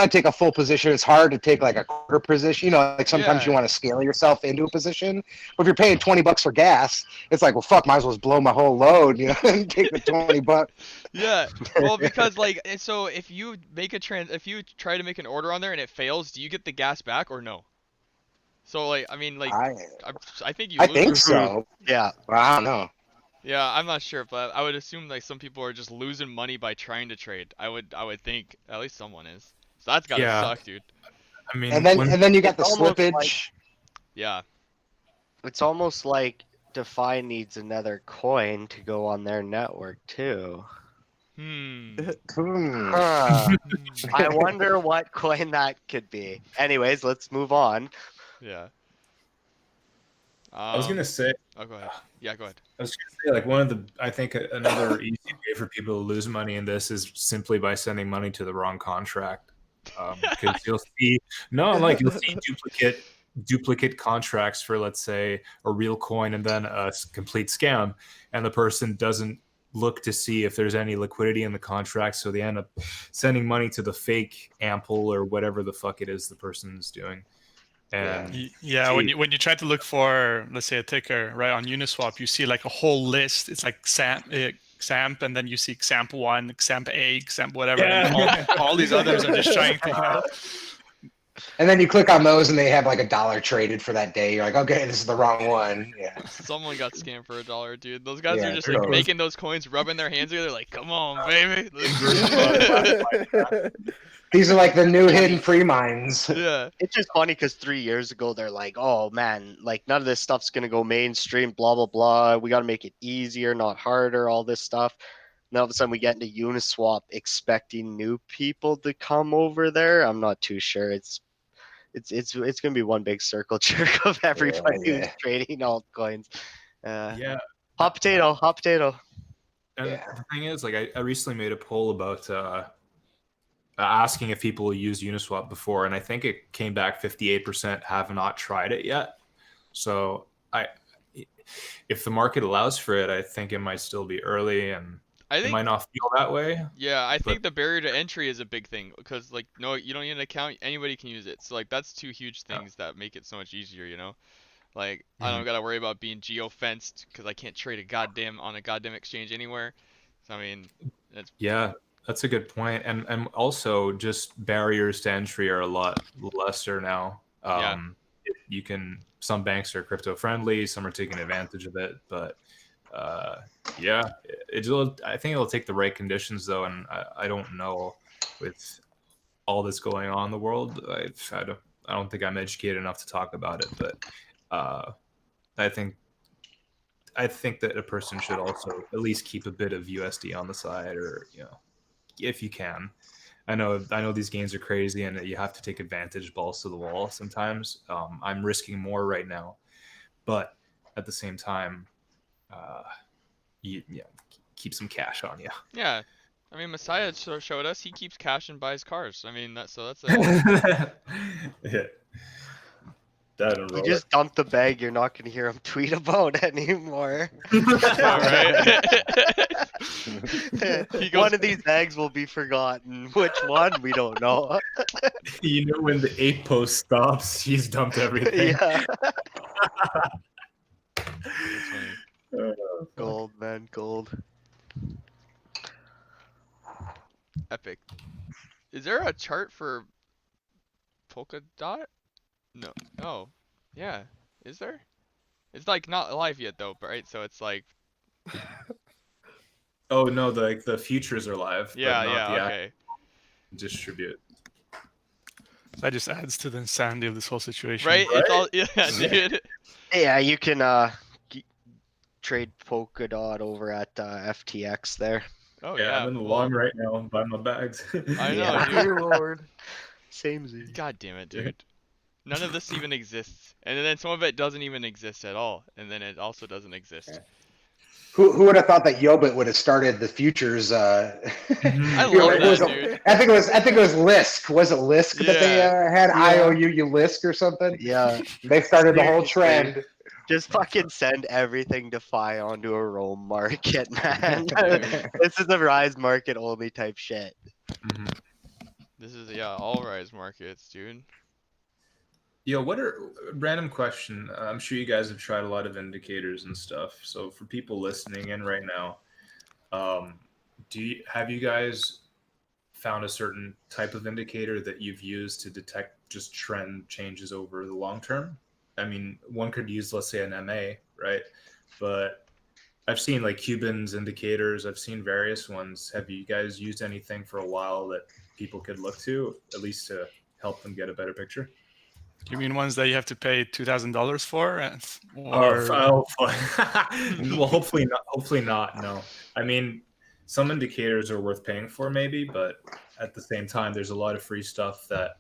[SPEAKER 7] to take a full position. It's hard to take like a quarter position. Like sometimes you want to scale yourself into a position. But if you're paying $20 for gas, it's like, well, fuck, might as well just blow my whole load, and take the $20.
[SPEAKER 1] Yeah. Well, because like so if you make if you try to make an order on there and it fails, do you get the gas back or no? So like I mean like I think you
[SPEAKER 7] I
[SPEAKER 1] lose.
[SPEAKER 7] think so.
[SPEAKER 4] Yeah.
[SPEAKER 7] Well, I don't know.
[SPEAKER 1] Yeah, I'm not sure, but I would assume like some people are just losing money by trying to trade. I would think at least someone is. So that's gotta suck, dude.
[SPEAKER 2] I mean,
[SPEAKER 7] And then you got the
[SPEAKER 4] It's almost
[SPEAKER 7] slippage.
[SPEAKER 4] like-
[SPEAKER 1] Yeah.
[SPEAKER 4] It's almost like DeFi needs another coin to go on their network too.
[SPEAKER 1] Hmm.
[SPEAKER 4] Huh. I wonder what coin that could be. Anyways, let's move on.
[SPEAKER 1] Yeah.
[SPEAKER 2] I was gonna say.
[SPEAKER 1] Oh, go ahead. Yeah, go ahead.
[SPEAKER 2] I was gonna say, like, I think another easy way for people to lose money in this is simply by sending money to the wrong contract. Because you'll see duplicate contracts for, let's say, a real coin and then a complete scam, and the person doesn't look to see if there's any liquidity in the contract, so they end up sending money to the fake ample or whatever the fuck it is the person's doing. And
[SPEAKER 5] yeah, when you try to look for, let's say, a ticker right on Uniswap, you see like a whole list. It's like XAMP, and then you see XAMP1, XAMP8, XAMP whatever. And all these others are just trying to,
[SPEAKER 7] And then you click on those, and they have like $1 traded for that day. You're like, okay, this is the wrong one. Yeah.
[SPEAKER 1] Someone got scammed for $1, dude. Those guys are just
[SPEAKER 7] true.
[SPEAKER 1] like making those coins, rubbing their hands together, like, come on, baby.
[SPEAKER 7] These are like the new hidden free mines.
[SPEAKER 1] Yeah.
[SPEAKER 4] It's just funny because 3 years ago they're like, oh man, like none of this stuff's gonna go mainstream, blah blah blah. We gotta make it easier, not harder, all this stuff. Now all of a sudden we get into Uniswap expecting new people to come over there. I'm not too sure. It's it's gonna be one big circle jerk of everybody who's
[SPEAKER 7] yeah.
[SPEAKER 4] trading altcoins.
[SPEAKER 2] Yeah.
[SPEAKER 4] Hot potato, hot potato.
[SPEAKER 2] And
[SPEAKER 7] Yeah.
[SPEAKER 2] the thing is, like, I recently made a poll about asking if people use Uniswap before, and I think it came back 58% have not tried it yet. So if the market allows for it, I think it might still be early, and
[SPEAKER 1] I
[SPEAKER 2] it
[SPEAKER 1] think,
[SPEAKER 2] might not feel that way.
[SPEAKER 1] yeah, I
[SPEAKER 2] but-
[SPEAKER 1] think the barrier to entry is a big thing because like no, you don't need an account. Anybody can use it. So like that's two huge things that make it so much easier. You know, like I don't gotta worry about being geo-fenced because I can't trade on a goddamn exchange anywhere. So I mean, it's
[SPEAKER 2] Yeah, that's a good point. And also just barriers to entry are a lot lesser now.
[SPEAKER 1] Yeah.
[SPEAKER 2] You can, some banks are crypto friendly, some are taking advantage of it, but yeah, I think it'll take the right conditions though, and I don't know with all this going on in the world. I don't think I'm educated enough to talk about it, but I think that a person should also at least keep a bit of USD on the side, or if you can. I know these gains are crazy, and you have to take advantage balls to the wall sometimes. I'm risking more right now, but at the same time, keep some cash on you.
[SPEAKER 1] yeah. I mean, Messiah showed us he keeps cash and buys cars. I mean, that's a
[SPEAKER 2] Yeah. That
[SPEAKER 4] He just dumped the bag. You're not gonna hear him tweet about anymore.
[SPEAKER 1] right. He goes-
[SPEAKER 4] One of these bags will be forgotten. Which one? We don't know.
[SPEAKER 2] You know, when the 8 post stops, he's dumped everything.
[SPEAKER 4] Yeah.
[SPEAKER 1] That's funny.
[SPEAKER 4] Gold, man, gold.
[SPEAKER 1] Epic. Is there a chart for Polkadot? No. Oh, yeah. Is there? It's like not live yet though, right? So it's like,
[SPEAKER 2] Oh no, the futures are live.
[SPEAKER 1] yeah,
[SPEAKER 2] but not
[SPEAKER 1] yeah,
[SPEAKER 2] the
[SPEAKER 1] okay.
[SPEAKER 2] distribute.
[SPEAKER 5] That just adds to the insanity of this whole situation.
[SPEAKER 1] Right? It's all, yeah, dude.
[SPEAKER 4] Yeah, you can trade Polkadot over at FTX there.
[SPEAKER 1] Oh
[SPEAKER 2] Yeah,
[SPEAKER 1] yeah.
[SPEAKER 2] I'm in the
[SPEAKER 1] well,
[SPEAKER 2] long right now. I'm buying my bags.
[SPEAKER 1] I know,
[SPEAKER 4] Yeah.
[SPEAKER 1] dude.
[SPEAKER 3] Dear Lord.
[SPEAKER 4] Same Z.
[SPEAKER 1] God damn it, dude. None of this even exists, and then some of it doesn't even exist at all, and then it also doesn't exist.
[SPEAKER 7] Who would have thought that Yobit would have started the futures?
[SPEAKER 1] I
[SPEAKER 7] You know,
[SPEAKER 1] love
[SPEAKER 7] it was
[SPEAKER 1] that,
[SPEAKER 7] a-
[SPEAKER 1] dude.
[SPEAKER 7] I think it was Lisk. Was it Lisk that they had
[SPEAKER 4] Yeah.
[SPEAKER 7] IOU Lisk or something?
[SPEAKER 4] Yeah.
[SPEAKER 7] They started the whole
[SPEAKER 4] Seriously.
[SPEAKER 7] trend.
[SPEAKER 4] Just fucking send everything DeFi onto a roam market, man. This is a rise market only type shit.
[SPEAKER 2] Mhm.
[SPEAKER 1] This is, yeah, all rise markets, dude.
[SPEAKER 2] Yo, what are random question? I'm sure you guys have tried a lot of indicators and stuff. So for people listening in right now, have you guys found a certain type of indicator that you've used to detect just trend changes over the long term? I mean, one could use, let's say, an MA, right? But I've seen like Cuban's indicators. I've seen various ones. Have you guys used anything for a while that people could look to, at least to help them get a better picture?
[SPEAKER 5] You mean ones that you have to pay $2,000 for?
[SPEAKER 2] Well, hopefully not. Hopefully not. No, I mean, some indicators are worth paying for, maybe, but at the same time, there's a lot of free stuff that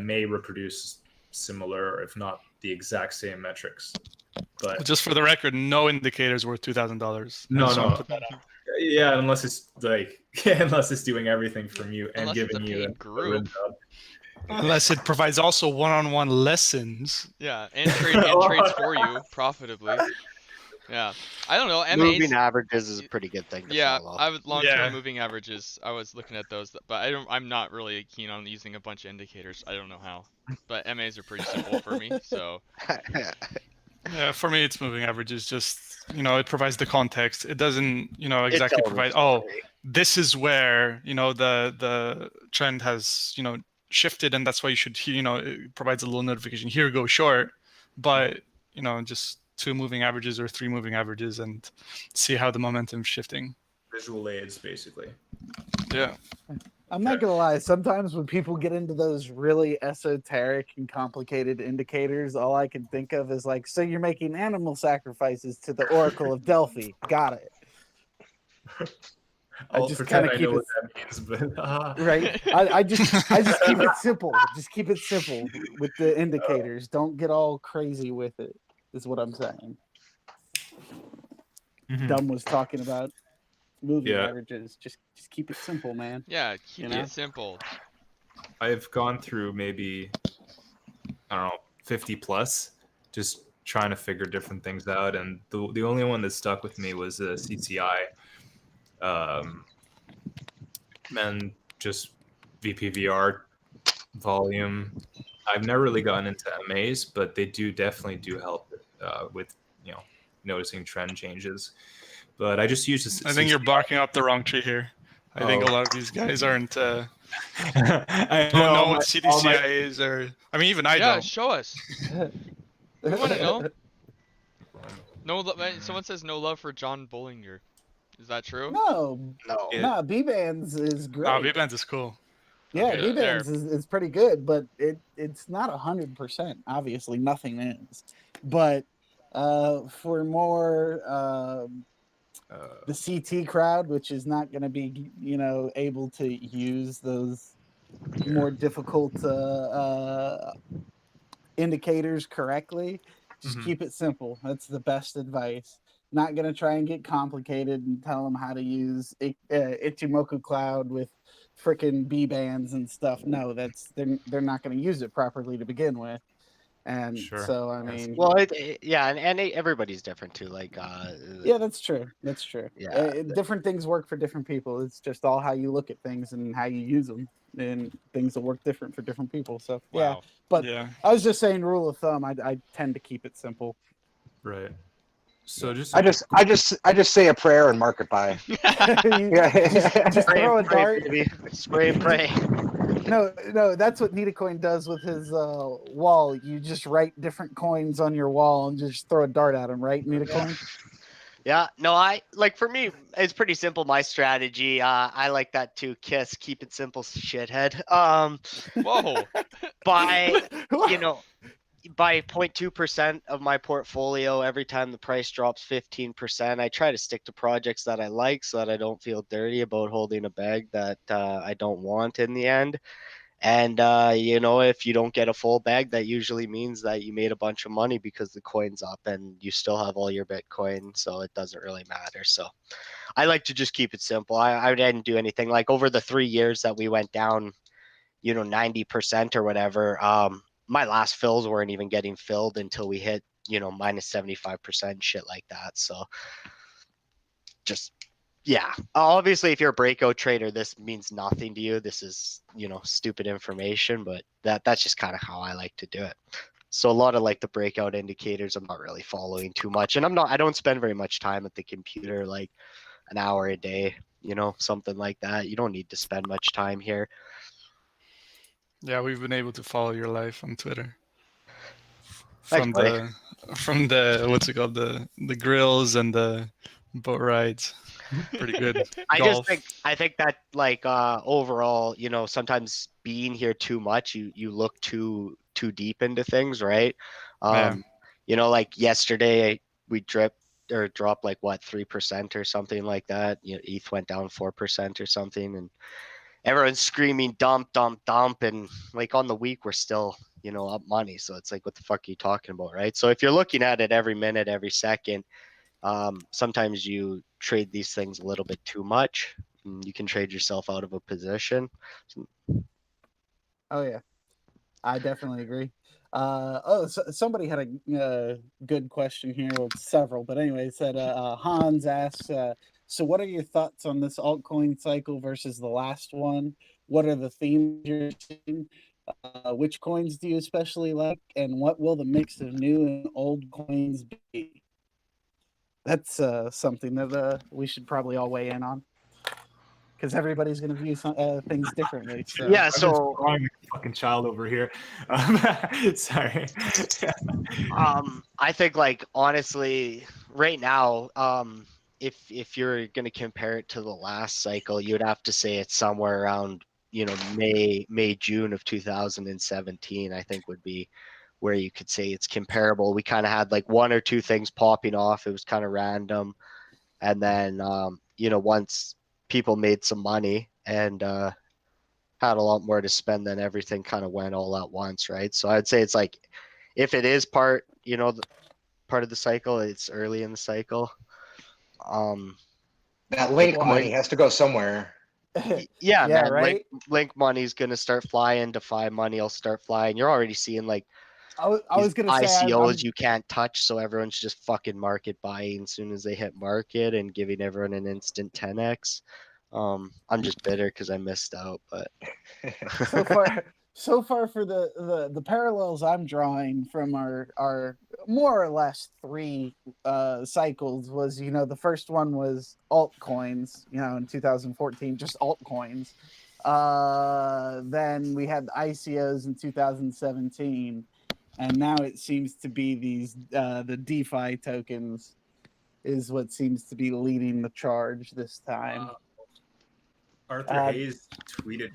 [SPEAKER 2] may reproduce similar, if not the exact same metrics. But
[SPEAKER 5] Just for the record, no indicators worth $2,000.
[SPEAKER 2] no. Yeah, unless it's unless it's doing everything from you and
[SPEAKER 1] Unless it's
[SPEAKER 2] giving
[SPEAKER 1] a
[SPEAKER 2] you
[SPEAKER 1] paid group.
[SPEAKER 5] Unless it provides also one-on-one lessons.
[SPEAKER 1] Yeah, and trades for you profitably. Yeah, I don't know. MAs.
[SPEAKER 4] Moving averages is a pretty good thing to
[SPEAKER 1] Yeah,
[SPEAKER 4] follow.
[SPEAKER 1] I would long-term
[SPEAKER 5] Yeah.
[SPEAKER 1] moving averages. I was looking at those, but I'm not really keen on using a bunch of indicators. I don't know how, but MAs are pretty simple for me. So
[SPEAKER 5] Yeah, for me, it's moving averages. Just it provides the context. It doesn't exactly
[SPEAKER 4] tells
[SPEAKER 5] provide.
[SPEAKER 4] the
[SPEAKER 5] Oh,
[SPEAKER 4] story.
[SPEAKER 5] this is where the trend has shifted, and that's why you should it provides a little notification. Here, go short, but just 2 moving averages or 3 moving averages and see how the momentum's shifting.
[SPEAKER 2] Visual aids, basically.
[SPEAKER 5] Yeah.
[SPEAKER 3] I'm not gonna lie. Sometimes when people get into those really esoteric and complicated indicators, all I can think of is like, so you're making animal sacrifices to the Oracle of Delphi. Got it. I
[SPEAKER 2] I'll
[SPEAKER 3] just
[SPEAKER 2] pretend
[SPEAKER 3] kinda
[SPEAKER 2] I
[SPEAKER 3] keep
[SPEAKER 2] know
[SPEAKER 3] it-
[SPEAKER 2] what that means, but
[SPEAKER 3] Right. I just keep it simple. Just keep it simple with the indicators. Don't get all crazy with it, is what I'm saying.
[SPEAKER 2] Mhm.
[SPEAKER 3] Dumb was talking about moving
[SPEAKER 2] Yeah.
[SPEAKER 3] averages. Just keep it simple, man.
[SPEAKER 1] Yeah, keep
[SPEAKER 3] You know?
[SPEAKER 1] it simple.
[SPEAKER 2] I've gone through maybe, I don't know, 50 plus, just trying to figure different things out. And the only one that stuck with me was the CCI. And just VPVR volume. I've never really gotten into MAs, but they definitely do help with, noticing trend changes. But I just use this.
[SPEAKER 5] I think you're barking up the wrong tree here. I think a lot of these guys aren't
[SPEAKER 2] I
[SPEAKER 5] don't know
[SPEAKER 2] all
[SPEAKER 5] what
[SPEAKER 2] my-
[SPEAKER 5] CDCI is, or I mean, even I
[SPEAKER 1] Yeah,
[SPEAKER 5] don't.
[SPEAKER 1] show us. We want to know. Someone says no love for John Bollinger. Is that true?
[SPEAKER 3] No,
[SPEAKER 4] No.
[SPEAKER 2] Yeah.
[SPEAKER 3] no, B-Bands is
[SPEAKER 5] Oh,
[SPEAKER 3] great.
[SPEAKER 5] V-Bands is cool.
[SPEAKER 3] Yeah,
[SPEAKER 1] Okay,
[SPEAKER 3] B-Bands is pretty good, but it's not 100%. Obviously, nothing is. But for more the CT crowd, which is not going to be, able to use those more difficult indicators correctly, just
[SPEAKER 2] Mhm.
[SPEAKER 3] keep it simple. That's the best advice. Not going to try and get complicated and tell them how to use Ichimoku Cloud with freaking B bands and stuff. No, they're not going to use it properly to begin with. And
[SPEAKER 2] Sure.
[SPEAKER 3] so, I
[SPEAKER 2] Yes.
[SPEAKER 3] mean,
[SPEAKER 4] Well, yeah, and everybody's different too. Like,
[SPEAKER 3] yeah, that's true. That's true.
[SPEAKER 4] Yeah.
[SPEAKER 3] Different things work for different people. It's just all how you look at things and how you use them, and things will work different for different people. So, yeah.
[SPEAKER 1] Wow.
[SPEAKER 3] But
[SPEAKER 5] Yeah.
[SPEAKER 3] I was just saying, rule of thumb, I tend to keep it simple.
[SPEAKER 2] Right. So just
[SPEAKER 7] I just say a prayer and market buy.
[SPEAKER 3] Just
[SPEAKER 4] Spray
[SPEAKER 3] throw a
[SPEAKER 4] and pray,
[SPEAKER 3] dart.
[SPEAKER 4] baby. Spray and pray.
[SPEAKER 3] No, that's what Nitacoin does with his wall. You just write different coins on your wall and just throw a dart at them, right, Nitacoin?
[SPEAKER 4] Yeah, no, for me, it's pretty simple. My strategy, I like that too. Kiss, keep it simple, shithead.
[SPEAKER 1] Whoa.
[SPEAKER 4] By by 0.2% of my portfolio every time the price drops 15%, I try to stick to projects that I like so that I don't feel dirty about holding a bag that I don't want in the end. And if you don't get a full bag, that usually means that you made a bunch of money because the coin's up and you still have all your Bitcoin, so it doesn't really matter. So I like to just keep it simple. I didn't do anything like over the 3 years that we went down, 90% or whatever. My last fills weren't even getting filled until we hit, minus 75%, shit like that. So just, yeah. Obviously, if you're a breakout trader, this means nothing to you. This is, stupid information, but that's just kind of how I like to do it. So a lot of like the breakout indicators, I'm not really following too much. And I don't spend very much time at the computer, like an hour a day, something like that. You don't need to spend much time here.
[SPEAKER 5] Yeah, we've been able to follow your life on Twitter.
[SPEAKER 4] Thanks,
[SPEAKER 5] From
[SPEAKER 4] buddy.
[SPEAKER 5] the what's it called, the grills and the boat rides. Pretty good.
[SPEAKER 4] I
[SPEAKER 5] Golf.
[SPEAKER 4] think that like overall, sometimes being here too much, you look too deep into things, right?
[SPEAKER 5] Yeah.
[SPEAKER 4] Like yesterday we dropped like what 3% or something like that. ETH went down 4% or something, and everyone's screaming dump, dump, dump, and like on the week we're still up money. So it's like, what the fuck are you talking about, right? So if you're looking at it every minute, every second, sometimes you trade these things a little bit too much. You can trade yourself out of a position.
[SPEAKER 3] Oh yeah, I definitely agree. Somebody had a good question here, well, several, but anyway, it said Hans asks, so what are your thoughts on this altcoin cycle versus the last one? What are the themes you're seeing? Which coins do you especially like, and what will the mix of new and old coins be? That's something that we should probably all weigh in on, because everybody's going to view things differently. So.
[SPEAKER 4] Yeah,
[SPEAKER 2] I'm just
[SPEAKER 4] so
[SPEAKER 2] crying like a fucking child over here. Sorry.
[SPEAKER 4] I think like honestly, right now, if you're gonna compare it to the last cycle, you'd have to say it's somewhere around May June of 2017. I think would be where you could say it's comparable. We kind of had like one or two things popping off. It was kind of random, and then once people made some money and had a lot more to spend, then everything kind of went all at once, right? So I'd say it's like, if it is part, part of the cycle, it's early in the cycle.
[SPEAKER 7] That link
[SPEAKER 3] Well,
[SPEAKER 7] money has to go somewhere.
[SPEAKER 4] Yeah, man,
[SPEAKER 3] right.
[SPEAKER 4] link money's gonna start flying, DeFi money will start flying. You're already seeing like
[SPEAKER 3] I was gonna say
[SPEAKER 4] ICOs you can't touch, so everyone's just fucking market buying as soon as they hit market and giving everyone an instant 10x. I'm just bitter because I missed out, but
[SPEAKER 3] so far for the parallels I'm drawing from our more or less 3 cycles was, the first one was altcoins, in 2014, just altcoins. Then we had the ICOs in 2017, and now it seems to be these the DeFi tokens is what seems to be leading the charge this time.
[SPEAKER 2] Arthur Hayes tweeted.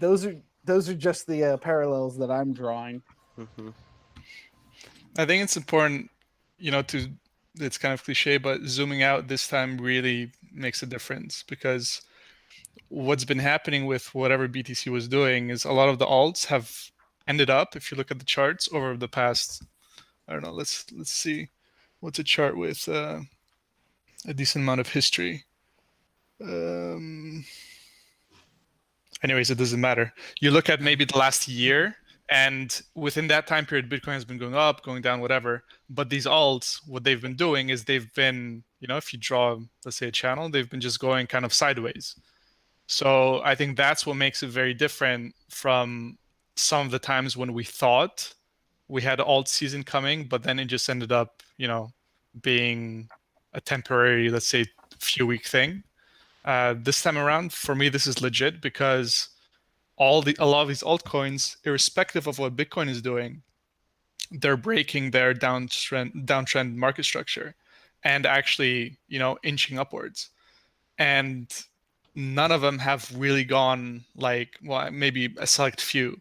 [SPEAKER 3] Those are just the parallels that I'm drawing.
[SPEAKER 5] I think it's important, it's kind of cliche, but zooming out this time really makes a difference, because what's been happening with whatever BTC was doing is a lot of the alts have ended up, if you look at the charts over the past, I don't know, let's see, what's a chart with a decent amount of history. Anyways, it doesn't matter. You look at maybe the last year, and within that time period, Bitcoin has been going up, going down, whatever. But these alts, what they've been doing is they've been, if you draw, let's say, a channel, they've been just going kind of sideways. So I think that's what makes it very different from some of the times when we thought we had alt season coming, but then it just ended up, being a temporary, let's say, few-week thing. This time around, for me, this is legit, because a lot of these altcoins, irrespective of what Bitcoin is doing, they're breaking their downtrend market structure and actually, inching upwards. And none of them have really gone like, well, maybe a select few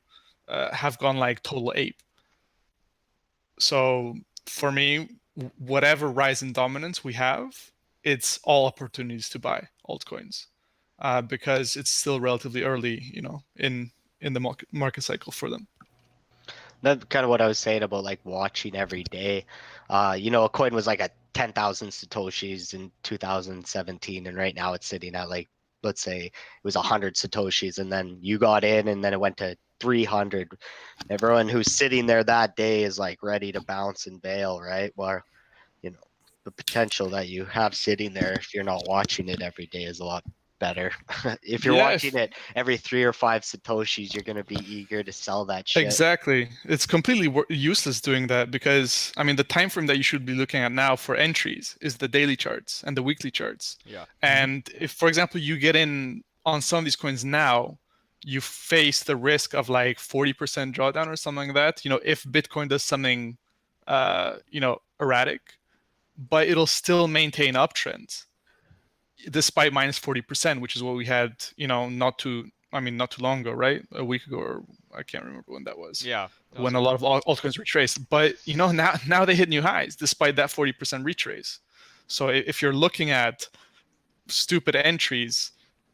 [SPEAKER 5] have gone like total ape. So for me, whatever rise in dominance we have, it's all opportunities to buy altcoins, because it's still relatively early, in the market cycle for them.
[SPEAKER 4] that's kind of what I was saying about like watching every day. A coin was like at 10,000 satoshis in 2017, and right now it's sitting at like, let's say it was 100 satoshis, and then you got in, and then it went to 300. Everyone who's sitting there that day is like ready to bounce and bail, right? Well, the potential that you have sitting there, if you're not watching it every day, is a lot better. If you're watching it every 3 or 5 satoshis, you're going to be eager to sell that shit.
[SPEAKER 5] Exactly. It's completely useless doing that, because the time frame that you should be looking at now for entries is the daily charts and the weekly charts.
[SPEAKER 1] Yeah.
[SPEAKER 5] And if, for example, you get in on some of these coins now, you face the risk of like 40% drawdown or something like that, if Bitcoin does something erratic, but it'll still maintain uptrends despite minus 40%, which is what we had, not too long ago, right? A week ago, or I can't remember when that was.
[SPEAKER 1] Yeah.
[SPEAKER 5] When a lot of altcoins retraced. But, now they hit new highs despite that 40% retrace. So if you're looking at stupid entries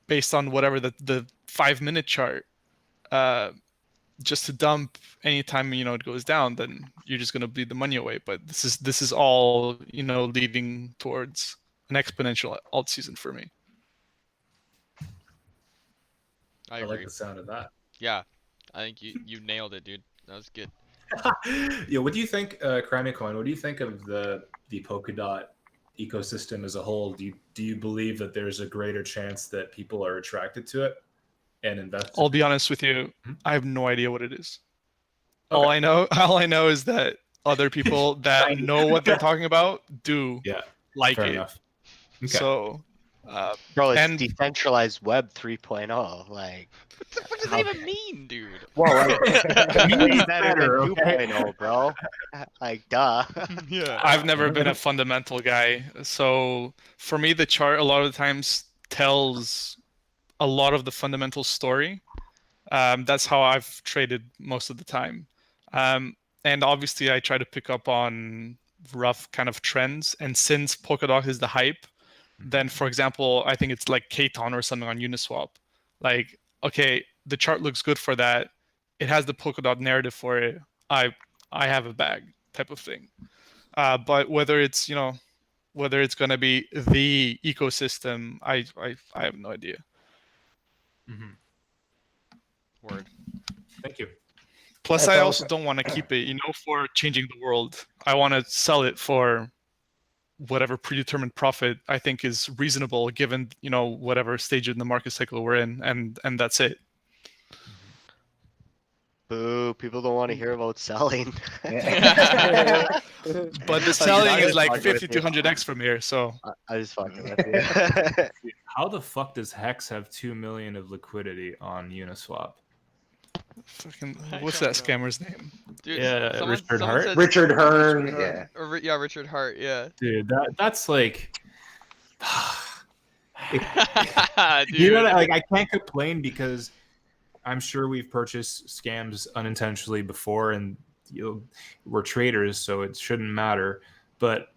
[SPEAKER 5] based on whatever the 5-minute chart, just to dump anytime it goes down, then you're just going to bleed the money away. But this is all leading towards an exponential alt season for me.
[SPEAKER 1] I
[SPEAKER 2] I
[SPEAKER 1] agree.
[SPEAKER 2] like the sound of that.
[SPEAKER 1] Yeah, I think you nailed it, dude. That was good.
[SPEAKER 2] Yeah, what do you think, Coin? What do you think of the Polkadot ecosystem as a whole? Do you believe that there's a greater chance that people are attracted to it and invest?
[SPEAKER 5] I'll be honest with you, I have no idea what it is.
[SPEAKER 2] Okay.
[SPEAKER 5] All I know is that other people that know what they're talking about do like
[SPEAKER 2] fair
[SPEAKER 5] it.
[SPEAKER 2] enough. Okay.
[SPEAKER 5] So,
[SPEAKER 4] Bro, it's
[SPEAKER 5] and
[SPEAKER 4] decentralized web 3.0. Like,
[SPEAKER 1] What the fuck does that even mean, dude?
[SPEAKER 4] well, like,
[SPEAKER 2] It's
[SPEAKER 4] better than 2.0, bro. Like, duh.
[SPEAKER 1] Yeah.
[SPEAKER 5] I've never been a fundamental guy. So for me, the chart a lot of the times tells a lot of the fundamental story. That's how I've traded most of the time. And obviously I try to pick up on rough kind of trends. And since Polkadot is the hype, then, for example, I think it's like Katon or something on Uniswap. Like, okay, the chart looks good for that. It has the Polkadot narrative for it. I have a bag type of thing. But whether it's whether it's going to be the ecosystem, I have no idea.
[SPEAKER 1] Word.
[SPEAKER 2] Thank you.
[SPEAKER 5] Plus,
[SPEAKER 7] That's
[SPEAKER 5] I
[SPEAKER 7] all-
[SPEAKER 5] also don't want to keep it, for changing the world. I want to sell it for whatever predetermined profit I think is reasonable given, whatever stage in the market cycle we're in, and that's it.
[SPEAKER 4] Boo! People don't want to hear about selling.
[SPEAKER 3] Yeah.
[SPEAKER 5] But the
[SPEAKER 4] I'm
[SPEAKER 5] selling is
[SPEAKER 4] just
[SPEAKER 5] like
[SPEAKER 4] fucking with
[SPEAKER 5] 50
[SPEAKER 4] you.
[SPEAKER 5] to 100x from here, so
[SPEAKER 4] I just fucking with you.
[SPEAKER 2] How the fuck does Hex have 2 million of liquidity on Uniswap?
[SPEAKER 5] fucking,
[SPEAKER 1] I
[SPEAKER 5] what's
[SPEAKER 1] don't
[SPEAKER 5] that
[SPEAKER 1] know.
[SPEAKER 5] scammer's name?
[SPEAKER 1] Dude,
[SPEAKER 2] Yeah,
[SPEAKER 1] someone
[SPEAKER 2] Richard Hart?
[SPEAKER 1] said-
[SPEAKER 7] Richard Hearn.
[SPEAKER 3] Richard Hearn.
[SPEAKER 7] Yeah.
[SPEAKER 1] Or Richard Hart, yeah.
[SPEAKER 2] Dude, that's like.
[SPEAKER 1] Dude.
[SPEAKER 2] Like I can't complain because I'm sure we've purchased scams unintentionally before, and we're traders, so it shouldn't matter. But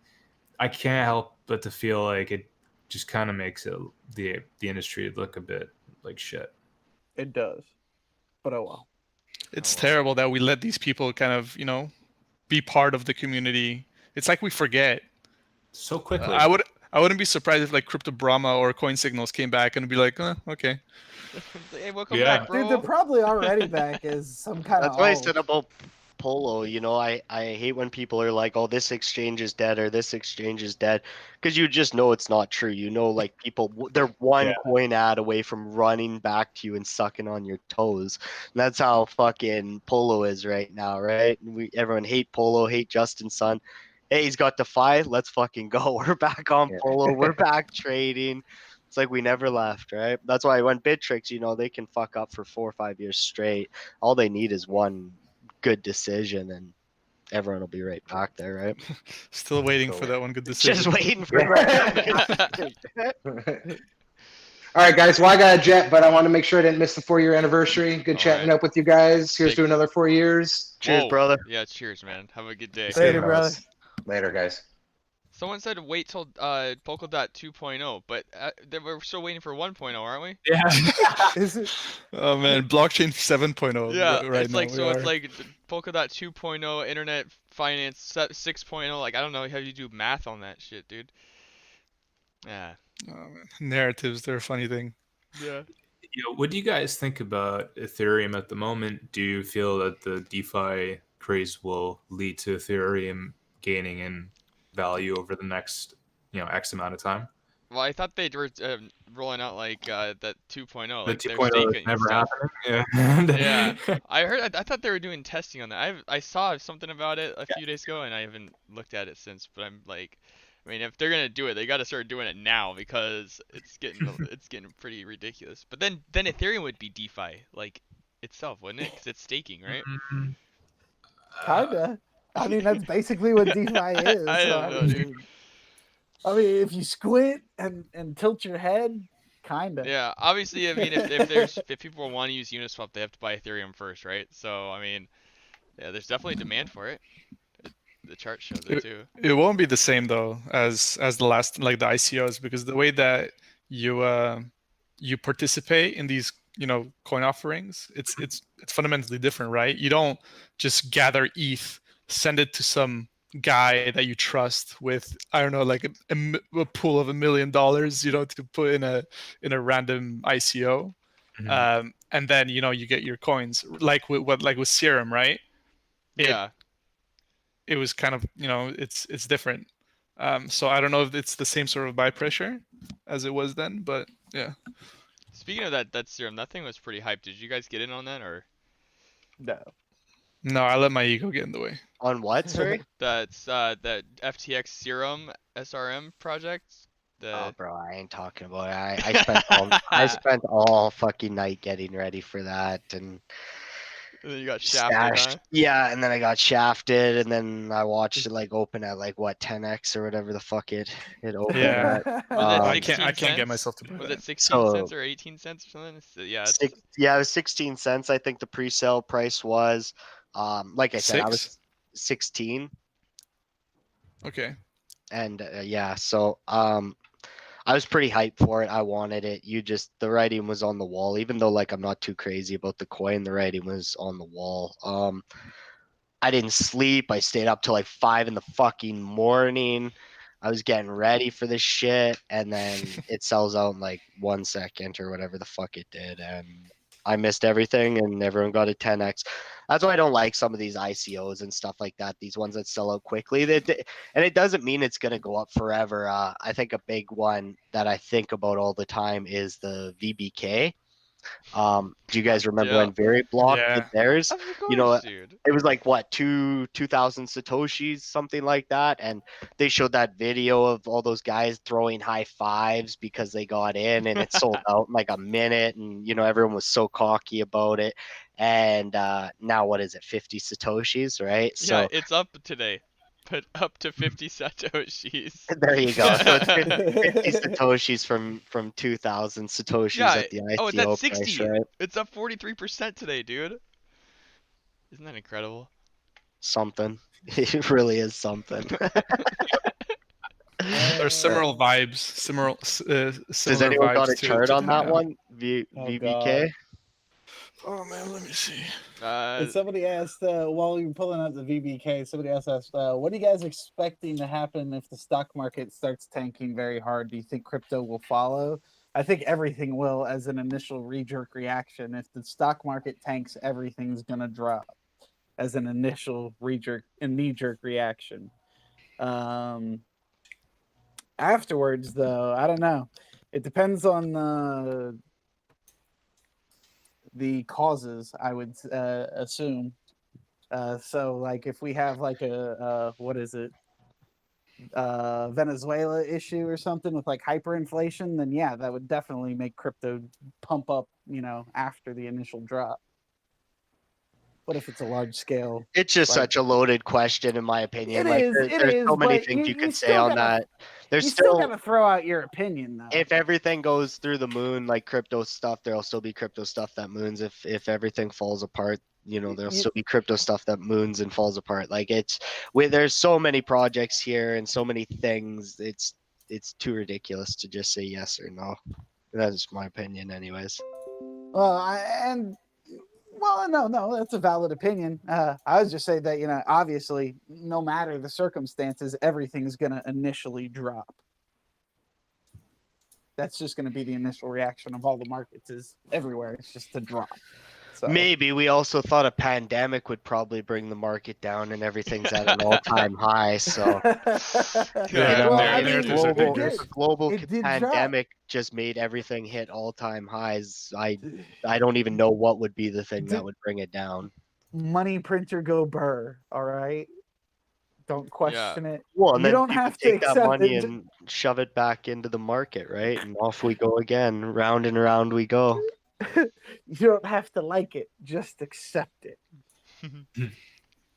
[SPEAKER 2] I can't help but to feel like it just kind of makes the industry look a bit like shit.
[SPEAKER 3] It does. But oh well.
[SPEAKER 5] It's
[SPEAKER 1] well.
[SPEAKER 5] terrible that we let these people kind of, be part of the community. It's like we forget.
[SPEAKER 2] So quickly.
[SPEAKER 5] I wouldn't be surprised if like Crypto Brahma or Coin Signals came back and be like, okay.
[SPEAKER 1] Hey, welcome
[SPEAKER 2] Yeah.
[SPEAKER 1] back, bro.
[SPEAKER 3] Dude, they're probably already back as some kind
[SPEAKER 4] That's
[SPEAKER 3] of.
[SPEAKER 4] why I said about Polo. I hate when people are like, "Oh, this exchange is dead" or "This exchange is dead," because you just know it's not true. Like people, they're one
[SPEAKER 2] Yeah.
[SPEAKER 4] coin ad away from running back to you and sucking on your toes. And that's how fucking Polo is right now, right? Everyone hate Polo, hate Justin Sun. Hey, he's got DeFi. Let's fucking go. We're back on
[SPEAKER 7] Yeah.
[SPEAKER 4] Polo. We're back trading. It's like we never left, right? That's why when Bittrex, they can fuck up for 4 or 5 years straight. All they need is one good decision, and everyone will be right back there, right?
[SPEAKER 5] Still waiting for that one good decision.
[SPEAKER 4] Just waiting for
[SPEAKER 7] All right, guys. Well, I got a jet, but I want to make sure I didn't miss the 4-year anniversary. Good
[SPEAKER 1] All
[SPEAKER 7] chatting
[SPEAKER 1] right.
[SPEAKER 7] up with you guys. Here's
[SPEAKER 1] Thank
[SPEAKER 7] to
[SPEAKER 1] you.
[SPEAKER 7] another 4 years.
[SPEAKER 4] Cheers,
[SPEAKER 1] Whoa.
[SPEAKER 4] brother.
[SPEAKER 1] Yeah, cheers, man. Have a good day.
[SPEAKER 3] Later, brother.
[SPEAKER 7] Later, guys.
[SPEAKER 1] Someone said wait till Polkadot 2.0, but we're still waiting for 1.0, aren't we?
[SPEAKER 2] Yeah.
[SPEAKER 3] Is it?
[SPEAKER 5] Oh man, blockchain 7.0.
[SPEAKER 1] Yeah,
[SPEAKER 5] right
[SPEAKER 1] it's
[SPEAKER 5] now
[SPEAKER 1] like
[SPEAKER 5] we
[SPEAKER 1] so. It's
[SPEAKER 5] are.
[SPEAKER 1] like Polkadot 2.0, internet finance 6.0. Like I don't know how you do math on that shit, dude. Yeah.
[SPEAKER 5] Oh, man. Narratives, they're a funny thing.
[SPEAKER 1] Yeah.
[SPEAKER 2] What do you guys think about Ethereum at the moment? Do you feel that the DeFi craze will lead to Ethereum gaining in value over the next, X amount of time?
[SPEAKER 1] Well, I thought they were rolling out like that 2.0,
[SPEAKER 2] The
[SPEAKER 1] like they're
[SPEAKER 2] 2.0
[SPEAKER 1] staking
[SPEAKER 2] is
[SPEAKER 1] and
[SPEAKER 2] never
[SPEAKER 1] stuff.
[SPEAKER 2] happening. Yeah.
[SPEAKER 1] Yeah, I thought they were doing testing on that. I saw something about it a few days ago, and I haven't looked at it since. But I'm like, I mean, if they're gonna do it, they got to start doing it now because it's getting pretty ridiculous. But then Ethereum would be DeFi like itself, wouldn't it? Because it's staking, right?
[SPEAKER 3] Kinda. I mean, that's basically what DeFi is.
[SPEAKER 1] I
[SPEAKER 3] so,
[SPEAKER 1] don't know, dude.
[SPEAKER 3] I mean, if you squint and tilt your head, kinda.
[SPEAKER 1] Yeah, obviously, I mean, if people want to use Uniswap, they have to buy Ethereum first, right? So, I mean, yeah, there's definitely demand for it. The chart shows it too.
[SPEAKER 5] It won't be the same though as the last, like the ICOs, because the way that you participate in these coin offerings, it's fundamentally different, right? You don't just gather ETH, send it to some guy that you trust with, I don't know, like a pool of $1 million, to put in a random ICO, and then you get your coins like with Serum, right?
[SPEAKER 1] Yeah.
[SPEAKER 5] It was kind of it's different. So I don't know if it's the same sort of buy pressure as it was then, but yeah.
[SPEAKER 1] Speaking of that Serum, that thing was pretty hyped. Did you guys get in on that or?
[SPEAKER 5] No, I let my ego get in the way.
[SPEAKER 4] On what, sorry?
[SPEAKER 1] That's that FTX Serum SRM project.
[SPEAKER 4] Oh, bro, I ain't talking about it. I spent all fucking night getting ready for that, and
[SPEAKER 1] then you got shafted, huh?
[SPEAKER 4] Yeah, and then I got shafted, and then I watched it like open at like what 10x or whatever the fuck it opened
[SPEAKER 5] Yeah.
[SPEAKER 4] at.
[SPEAKER 1] Was it
[SPEAKER 5] I can't
[SPEAKER 1] 16
[SPEAKER 5] get
[SPEAKER 1] cents?
[SPEAKER 5] myself to buy
[SPEAKER 1] Was
[SPEAKER 5] that.
[SPEAKER 1] it 16 cents or 18 cents or something? Yeah.
[SPEAKER 4] It was 16 cents. I think the pre-sale price was. Like I said, I was 16.
[SPEAKER 5] Okay.
[SPEAKER 4] And yeah, so I was pretty hyped for it. I wanted it. The writing was on the wall. Even though like I'm not too crazy about the coin, the writing was on the wall. I didn't sleep. I stayed up till like 5 in the fucking morning. I was getting ready for this shit, and then it sells out in like 1 second or whatever the fuck it did, and I missed everything, and everyone got a 10x. That's why I don't like some of these ICOs and stuff like that. These ones that sell out quickly, and it doesn't mean it's gonna go up forever. I think a big one that I think about all the time is the VBK. Do you guys remember when Veritblock did theirs?
[SPEAKER 1] Of course,
[SPEAKER 4] You know,
[SPEAKER 1] dude.
[SPEAKER 4] it was like what 2,000 satoshis, something like that, and they showed that video of all those guys throwing high fives because they got in, and it sold out in like a minute, and everyone was so cocky about it. And now what is it, 50 satoshis, right?
[SPEAKER 1] Yeah,
[SPEAKER 4] So
[SPEAKER 1] it's up today. But up to 50 satoshis.
[SPEAKER 4] there you go. So it's 50 satoshis from 2,000 satoshis at the ICO
[SPEAKER 1] it's at 60.
[SPEAKER 4] price, right?
[SPEAKER 1] It's up 43% today, dude. Isn't that incredible?
[SPEAKER 4] Something. It really is something.
[SPEAKER 5] There's similar vibes. Similar
[SPEAKER 4] Does anyone got a
[SPEAKER 5] vibes to-
[SPEAKER 4] chart
[SPEAKER 5] to
[SPEAKER 4] on that
[SPEAKER 5] Dynamo.
[SPEAKER 4] one?
[SPEAKER 3] Oh,
[SPEAKER 4] VBK?
[SPEAKER 3] God.
[SPEAKER 5] Oh man, let me see.
[SPEAKER 3] And somebody asked, while you're pulling up the VBK, somebody else asked, what are you guys expecting to happen if the stock market starts tanking very hard? Do you think crypto will follow? I think everything will as an initial re-jerk reaction. If the stock market tanks, everything's going to drop as an initial re-jerk and knee-jerk reaction. Afterwards, though, I don't know. It depends on the causes, I would assume. So like if we have like a what is it, Venezuela issue or something with like hyperinflation, then yeah, that would definitely make crypto pump up, after the initial drop. What if it's a large scale?
[SPEAKER 4] It's just such a loaded question, in my opinion. There's so many things you could say on that.
[SPEAKER 3] You still gotta throw out your opinion, though.
[SPEAKER 4] If everything goes through the moon, like crypto stuff, there'll still be crypto stuff that moons. If everything falls apart, there'll still be crypto stuff that moons and falls apart. Like there's so many projects here and so many things. It's too ridiculous to just say yes or no. That's my opinion, anyways.
[SPEAKER 3] Well, no, that's a valid opinion. I was just saying that, obviously, no matter the circumstances, everything's going to initially drop. That's just going to be the initial reaction of all the markets is everywhere. It's just to drop. So.
[SPEAKER 4] Maybe we also thought a pandemic would probably bring the market down, and everything's at an all-time high. So, global pandemic just made everything hit all-time highs. I don't even know what would be the thing that would bring it down.
[SPEAKER 3] Money printer go burr. All right, don't question it.
[SPEAKER 4] Well, and
[SPEAKER 3] you
[SPEAKER 4] then
[SPEAKER 3] don't have to
[SPEAKER 4] take that money and shove it back into the market, right? And off we go again, round and round we go.
[SPEAKER 3] You don't have to like it, just accept it.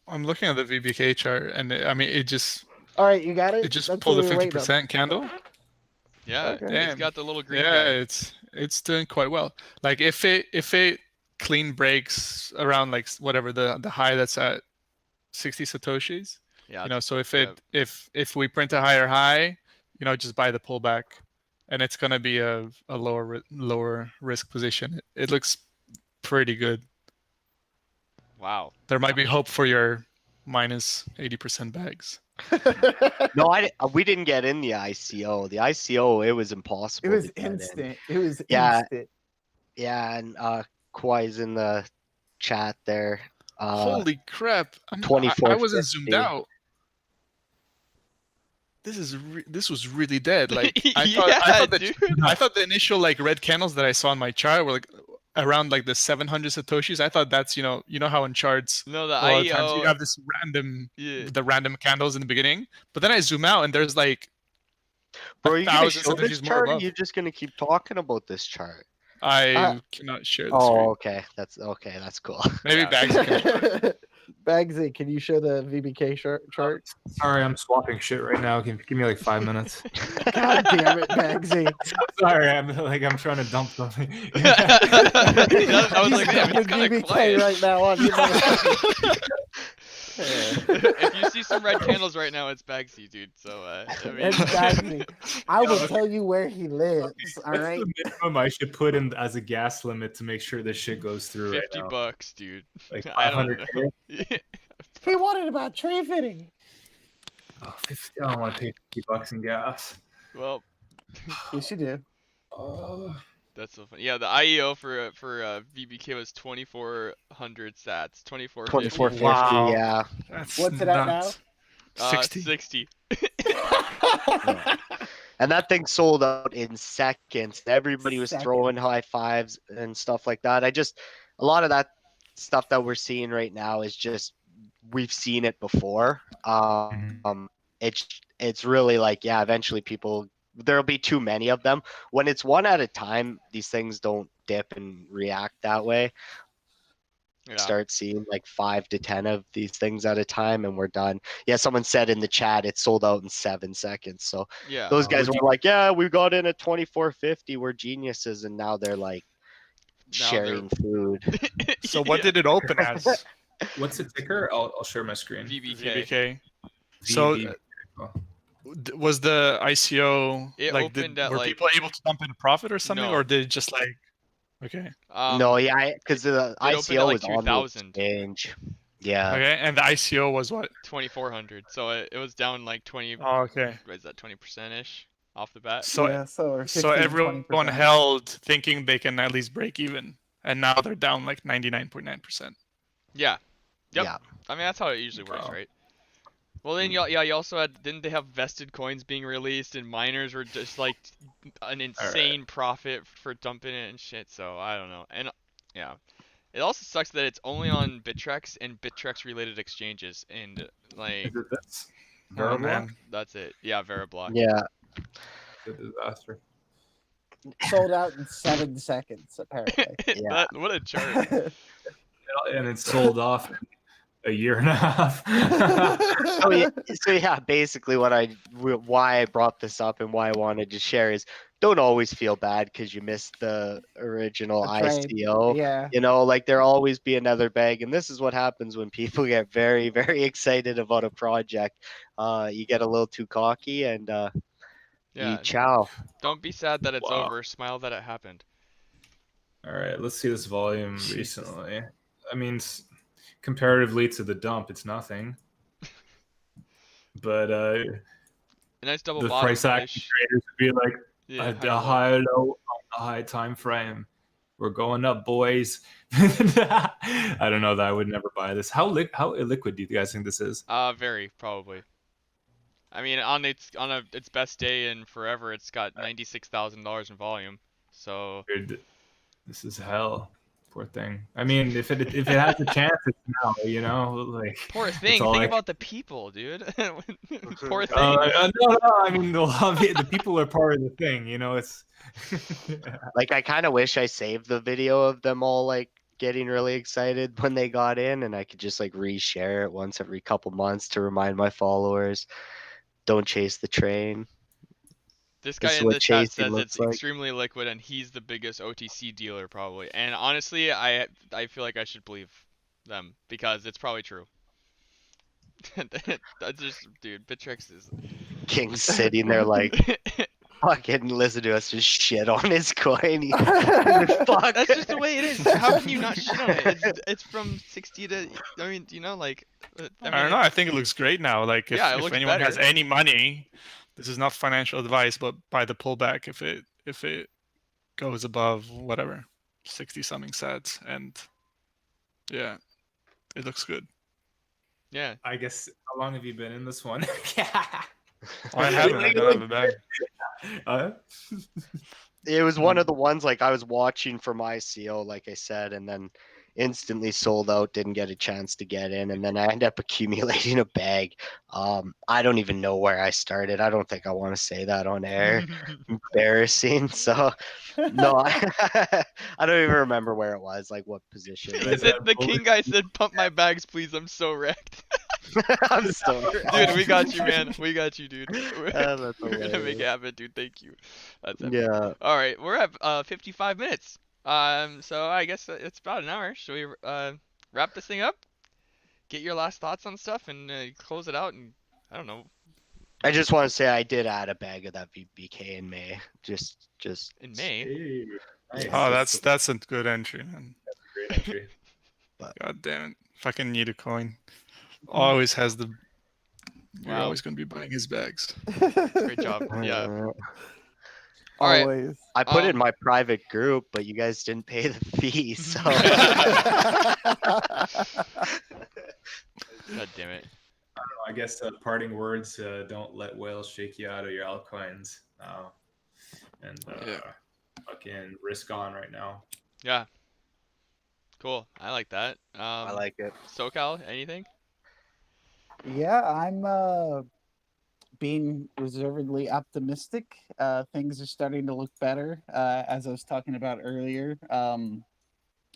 [SPEAKER 5] I'm looking at the VBK chart, and it just.
[SPEAKER 3] All right, you got it.
[SPEAKER 5] It just pulled a 50% candle.
[SPEAKER 1] Yeah, it's got the little green.
[SPEAKER 5] Yeah, it's doing quite well. Like if it clean breaks around like whatever the high that's at 60 satoshis. Yeah. So if we print a higher high, just buy the pullback. And it's gonna be a lower risk position. It looks pretty good.
[SPEAKER 1] Wow.
[SPEAKER 5] There might be hope for your minus 80% bags.
[SPEAKER 4] No, we didn't get in the ICO. The ICO, it was impossible.
[SPEAKER 3] It was instant. It was instant.
[SPEAKER 4] Yeah, and Kwai's in the chat there.
[SPEAKER 5] Holy crap! I wasn't zoomed out. This was really dead. Like I thought the initial like red candles that I saw on my chart were like around like the 700 satoshis. I thought that's how in charts
[SPEAKER 1] the
[SPEAKER 5] IEO you have this random candles in the beginning, but then I zoom out and there's like
[SPEAKER 4] Bro, are you gonna show this chart, or are you just gonna keep talking about this chart?
[SPEAKER 5] I cannot share the
[SPEAKER 4] screen.
[SPEAKER 5] Oh,
[SPEAKER 4] okay. That's cool.
[SPEAKER 5] Maybe Bagsy can.
[SPEAKER 3] Bagsy, can you show the VBK chart?
[SPEAKER 2] Sorry, I'm swapping shit right now. Give me like 5 minutes.
[SPEAKER 3] God damn it, Bagsy.
[SPEAKER 2] Sorry, I'm trying to dump something.
[SPEAKER 1] I was like, damn, he's kind of quiet
[SPEAKER 3] right now on you.
[SPEAKER 1] If you see some red candles right now, it's Bagsy, dude. So I mean,
[SPEAKER 3] Exactly. I will tell you where he lives. All
[SPEAKER 2] What's
[SPEAKER 3] right.
[SPEAKER 2] the minimum I should put in as a gas limit to make sure this shit goes through right now?
[SPEAKER 1] $50, dude.
[SPEAKER 2] Like
[SPEAKER 1] I don't
[SPEAKER 2] 500.
[SPEAKER 1] know.
[SPEAKER 3] He wanted about tree fitting.
[SPEAKER 2] Oh, 50, I don't want to pay $50 in gas.
[SPEAKER 1] Well,
[SPEAKER 3] Yes, you do.
[SPEAKER 1] that's so funny. Yeah, the IEO for VBK was 2,400 sats, 2,450.
[SPEAKER 4] 2450.
[SPEAKER 5] Wow.
[SPEAKER 4] Yeah.
[SPEAKER 5] That's
[SPEAKER 3] What's it at now?
[SPEAKER 5] nuts. 60.
[SPEAKER 1] 60.
[SPEAKER 4] And that thing sold out in seconds. Everybody was
[SPEAKER 3] Seconds.
[SPEAKER 4] throwing high fives and stuff like that. A lot of that stuff that we're seeing right now is just we've seen it before. It's really like, yeah, eventually there'll be too many of them. When it's one at a time, these things don't dip and react that way.
[SPEAKER 1] Yeah.
[SPEAKER 4] Start seeing like 5 to 10 of these things at a time and we're done. Yeah, someone said in the chat it sold out in 7 seconds. So
[SPEAKER 1] Yeah.
[SPEAKER 4] those guys were like, yeah, we got in at 2450, we're geniuses, and now they're like sharing food.
[SPEAKER 5] So what did it open as?
[SPEAKER 2] What's the ticker? I'll share my screen.
[SPEAKER 1] VBK.
[SPEAKER 5] VBK. So
[SPEAKER 2] VB.
[SPEAKER 5] was the ICO
[SPEAKER 1] It
[SPEAKER 5] like
[SPEAKER 1] opened at,
[SPEAKER 5] were
[SPEAKER 1] like-
[SPEAKER 5] people able to dump in a profit or something,
[SPEAKER 1] No.
[SPEAKER 5] or did it just like okay?
[SPEAKER 4] No, yeah, because the
[SPEAKER 1] it opened at,
[SPEAKER 4] ICO
[SPEAKER 1] like,
[SPEAKER 4] was on the
[SPEAKER 1] 2,000.
[SPEAKER 4] exchange. Yeah.
[SPEAKER 5] Okay, and the ICO was what?
[SPEAKER 1] 2,400. So it was down like 20.
[SPEAKER 5] Oh, okay.
[SPEAKER 1] What is that? 20% ish off the bat.
[SPEAKER 5] So
[SPEAKER 3] yeah, or
[SPEAKER 5] so
[SPEAKER 3] 15,
[SPEAKER 5] everyone
[SPEAKER 3] 20%.
[SPEAKER 5] held thinking they can at least break even, and now they're down like 99.9%.
[SPEAKER 1] Yeah. Yep.
[SPEAKER 4] Yeah.
[SPEAKER 1] I mean, that's how it usually works,
[SPEAKER 2] Wow.
[SPEAKER 1] right? Well, then, you also had, didn't they have vested coins being released, and miners were just like an insane profit for dumping it and shit. So I don't know. And yeah, it also sucks that it's only on Bittrex and Bittrex related exchanges, and like
[SPEAKER 2] Is it this?
[SPEAKER 5] Oh
[SPEAKER 2] Veriblock?
[SPEAKER 5] man.
[SPEAKER 1] that's it. Yeah, Veriblock.
[SPEAKER 4] Yeah.
[SPEAKER 2] It's a disaster.
[SPEAKER 3] Sold out in 7 seconds, apparently.
[SPEAKER 4] Yeah.
[SPEAKER 1] What a chart.
[SPEAKER 2] And it's sold off in a year and a half.
[SPEAKER 4] So yeah, basically why I brought this up and why I wanted to share is don't always feel bad because you missed the original
[SPEAKER 3] The trade.
[SPEAKER 4] ICO.
[SPEAKER 3] Yeah.
[SPEAKER 4] You know, like there'll always be another bag, and this is what happens when people get very, very excited about a project. You get a little too cocky and
[SPEAKER 1] Yeah.
[SPEAKER 4] you chow.
[SPEAKER 1] Don't be sad that it's
[SPEAKER 2] Wow.
[SPEAKER 1] over. Smile that it happened.
[SPEAKER 2] All right, let's see this volume
[SPEAKER 5] Jesus.
[SPEAKER 2] recently. I mean, comparatively to the dump, it's nothing. But
[SPEAKER 1] A nice double
[SPEAKER 2] the
[SPEAKER 1] bottom
[SPEAKER 2] price action
[SPEAKER 1] finish.
[SPEAKER 2] traders would be like,
[SPEAKER 1] Yeah,
[SPEAKER 2] at the
[SPEAKER 1] high low.
[SPEAKER 2] high low on the high time frame. We're going up, boys. I don't know that I would never buy this. How illiquid do you guys think this is?
[SPEAKER 1] Very probably. I mean, on its best day in forever, it's got $96,000 in volume. So
[SPEAKER 2] Dude, this is hell. Poor thing. I mean, if it has a chance, it's now. You know, like
[SPEAKER 1] poor thing.
[SPEAKER 2] all
[SPEAKER 1] Think
[SPEAKER 2] I-
[SPEAKER 1] about the people, dude. Poor thing.
[SPEAKER 2] no. I mean, the people are part of the thing. You know, it's.
[SPEAKER 4] Like I kind of wish I saved the video of them all like getting really excited when they got in, and I could just like reshare it once every couple months to remind my followers, don't chase the train.
[SPEAKER 1] This
[SPEAKER 4] This
[SPEAKER 1] guy
[SPEAKER 4] is
[SPEAKER 1] in
[SPEAKER 4] what
[SPEAKER 1] the chat
[SPEAKER 4] chasing
[SPEAKER 1] says
[SPEAKER 4] looks
[SPEAKER 1] it's
[SPEAKER 4] like.
[SPEAKER 1] extremely liquid, and he's the biggest OTC dealer probably. And honestly, I feel like I should believe them because it's probably true. That's just, dude. Bittrex is.
[SPEAKER 4] King's sitting there like fucking listen to us just shit on his coin. Fuck.
[SPEAKER 1] That's just the way it is. How can you not shit on it? It's from 60 to. I mean, you know, like.
[SPEAKER 5] I don't know. I think it looks great now. Like if,
[SPEAKER 1] Yeah, it
[SPEAKER 5] if
[SPEAKER 1] looks
[SPEAKER 5] anyone has
[SPEAKER 1] better.
[SPEAKER 5] any money, this is not financial advice, but buy the pullback if it goes above whatever 60 something sats, and yeah, it looks good.
[SPEAKER 1] Yeah.
[SPEAKER 2] I guess. How long have you been in this one?
[SPEAKER 5] I haven't. I don't have a bag.
[SPEAKER 4] It was one of the ones like I was watching from ICO, like I said, and then instantly sold out, didn't get a chance to get in, and then I ended up accumulating a bag. I don't even know where I started. I don't think I want to say that on air. Embarrassing. So no, I don't even remember where it was, like what position.
[SPEAKER 1] The king guy said, "Pump my bags, please. I'm so wrecked."
[SPEAKER 4] I'm so
[SPEAKER 1] Dude, we got you, man. We got you, dude.
[SPEAKER 4] that's
[SPEAKER 1] We're gonna make
[SPEAKER 4] hilarious.
[SPEAKER 1] it happen, dude. Thank you. That's epic.
[SPEAKER 4] Yeah.
[SPEAKER 1] All right, we're at 55 minutes. So I guess it's about an hour. Should we wrap this thing up? get your last thoughts on stuff and close it out. And I don't know.
[SPEAKER 4] I just want to say I did add a bag of that VBK in May. Just
[SPEAKER 1] In May.
[SPEAKER 2] Hey, nice.
[SPEAKER 5] Oh, that's a good entry, man.
[SPEAKER 2] Great entry.
[SPEAKER 5] God damn it. Fucking need a coin. Always has the. You're
[SPEAKER 1] Wow.
[SPEAKER 5] always gonna be buying his bags.
[SPEAKER 1] Great job. Yeah. All right.
[SPEAKER 3] Always.
[SPEAKER 4] I put it in my private group, but you guys didn't pay the fee, so
[SPEAKER 1] God damn it.
[SPEAKER 2] I guess parting words, don't let whales shake you out of your altcoins now. And fucking risk on right now.
[SPEAKER 1] Yeah. Cool. I like that.
[SPEAKER 4] I like it.
[SPEAKER 1] SoCal, anything?
[SPEAKER 3] Yeah, I'm being reservedly optimistic. Things are starting to look better. As I was talking about earlier,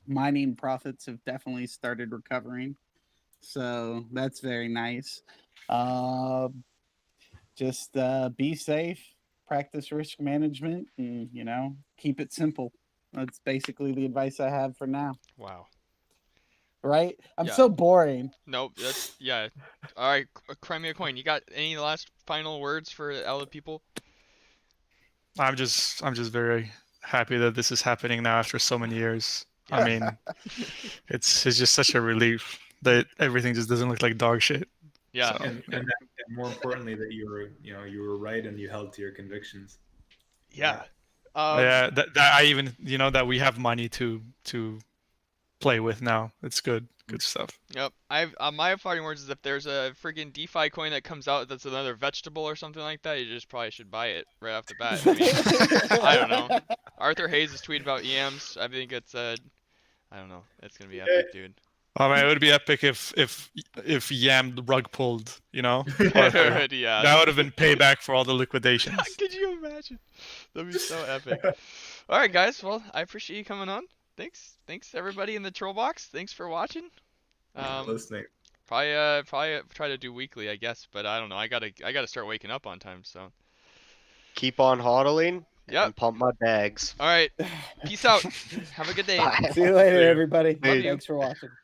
[SPEAKER 3] mining profits have definitely started recovering. So that's very nice. Just be safe, practice risk management, and, you know, keep it simple. That's basically the advice I have for now.
[SPEAKER 1] Wow.
[SPEAKER 3] Right? I'm
[SPEAKER 1] Yeah.
[SPEAKER 3] so boring.
[SPEAKER 1] Nope. That's yeah. All right. Cry me a coin. You got any last final words for all the people?
[SPEAKER 5] I'm just very happy that this is happening now after so many years.
[SPEAKER 1] Yeah.
[SPEAKER 5] I mean, it's just such a relief that everything just doesn't look like dog shit.
[SPEAKER 1] Yeah.
[SPEAKER 5] So,
[SPEAKER 2] And more importantly, that you were right and you held to your convictions.
[SPEAKER 1] Yeah.
[SPEAKER 5] yeah, that I even that we have money to play with now. It's good stuff.
[SPEAKER 1] Yep. I've my parting words is if there's a friggin' DeFi coin that comes out that's another vegetable or something like that, you just probably should buy it right off the bat. I mean, I don't know. Arthur Hayes' tweet about EMs. I think it's I don't know. It's gonna be epic, dude.
[SPEAKER 5] Oh man, it would be epic if Yam the rug pulled.
[SPEAKER 1] Yeah.
[SPEAKER 5] That would have been payback for all the liquidations.
[SPEAKER 1] Could you imagine? That'd be so epic. All right, guys. Well, I appreciate you coming on. Thanks everybody in the troll box. Thanks for watching.
[SPEAKER 2] Listening.
[SPEAKER 1] Probably try to do weekly, I guess, but I don't know. I gotta start waking up on time, so.
[SPEAKER 4] Keep on hodling.
[SPEAKER 1] Yep.
[SPEAKER 4] And pump my bags.
[SPEAKER 1] All right. Peace out. Have a good day.
[SPEAKER 4] Bye.
[SPEAKER 3] See you later, everybody.
[SPEAKER 1] Love you.
[SPEAKER 3] Thanks for watching.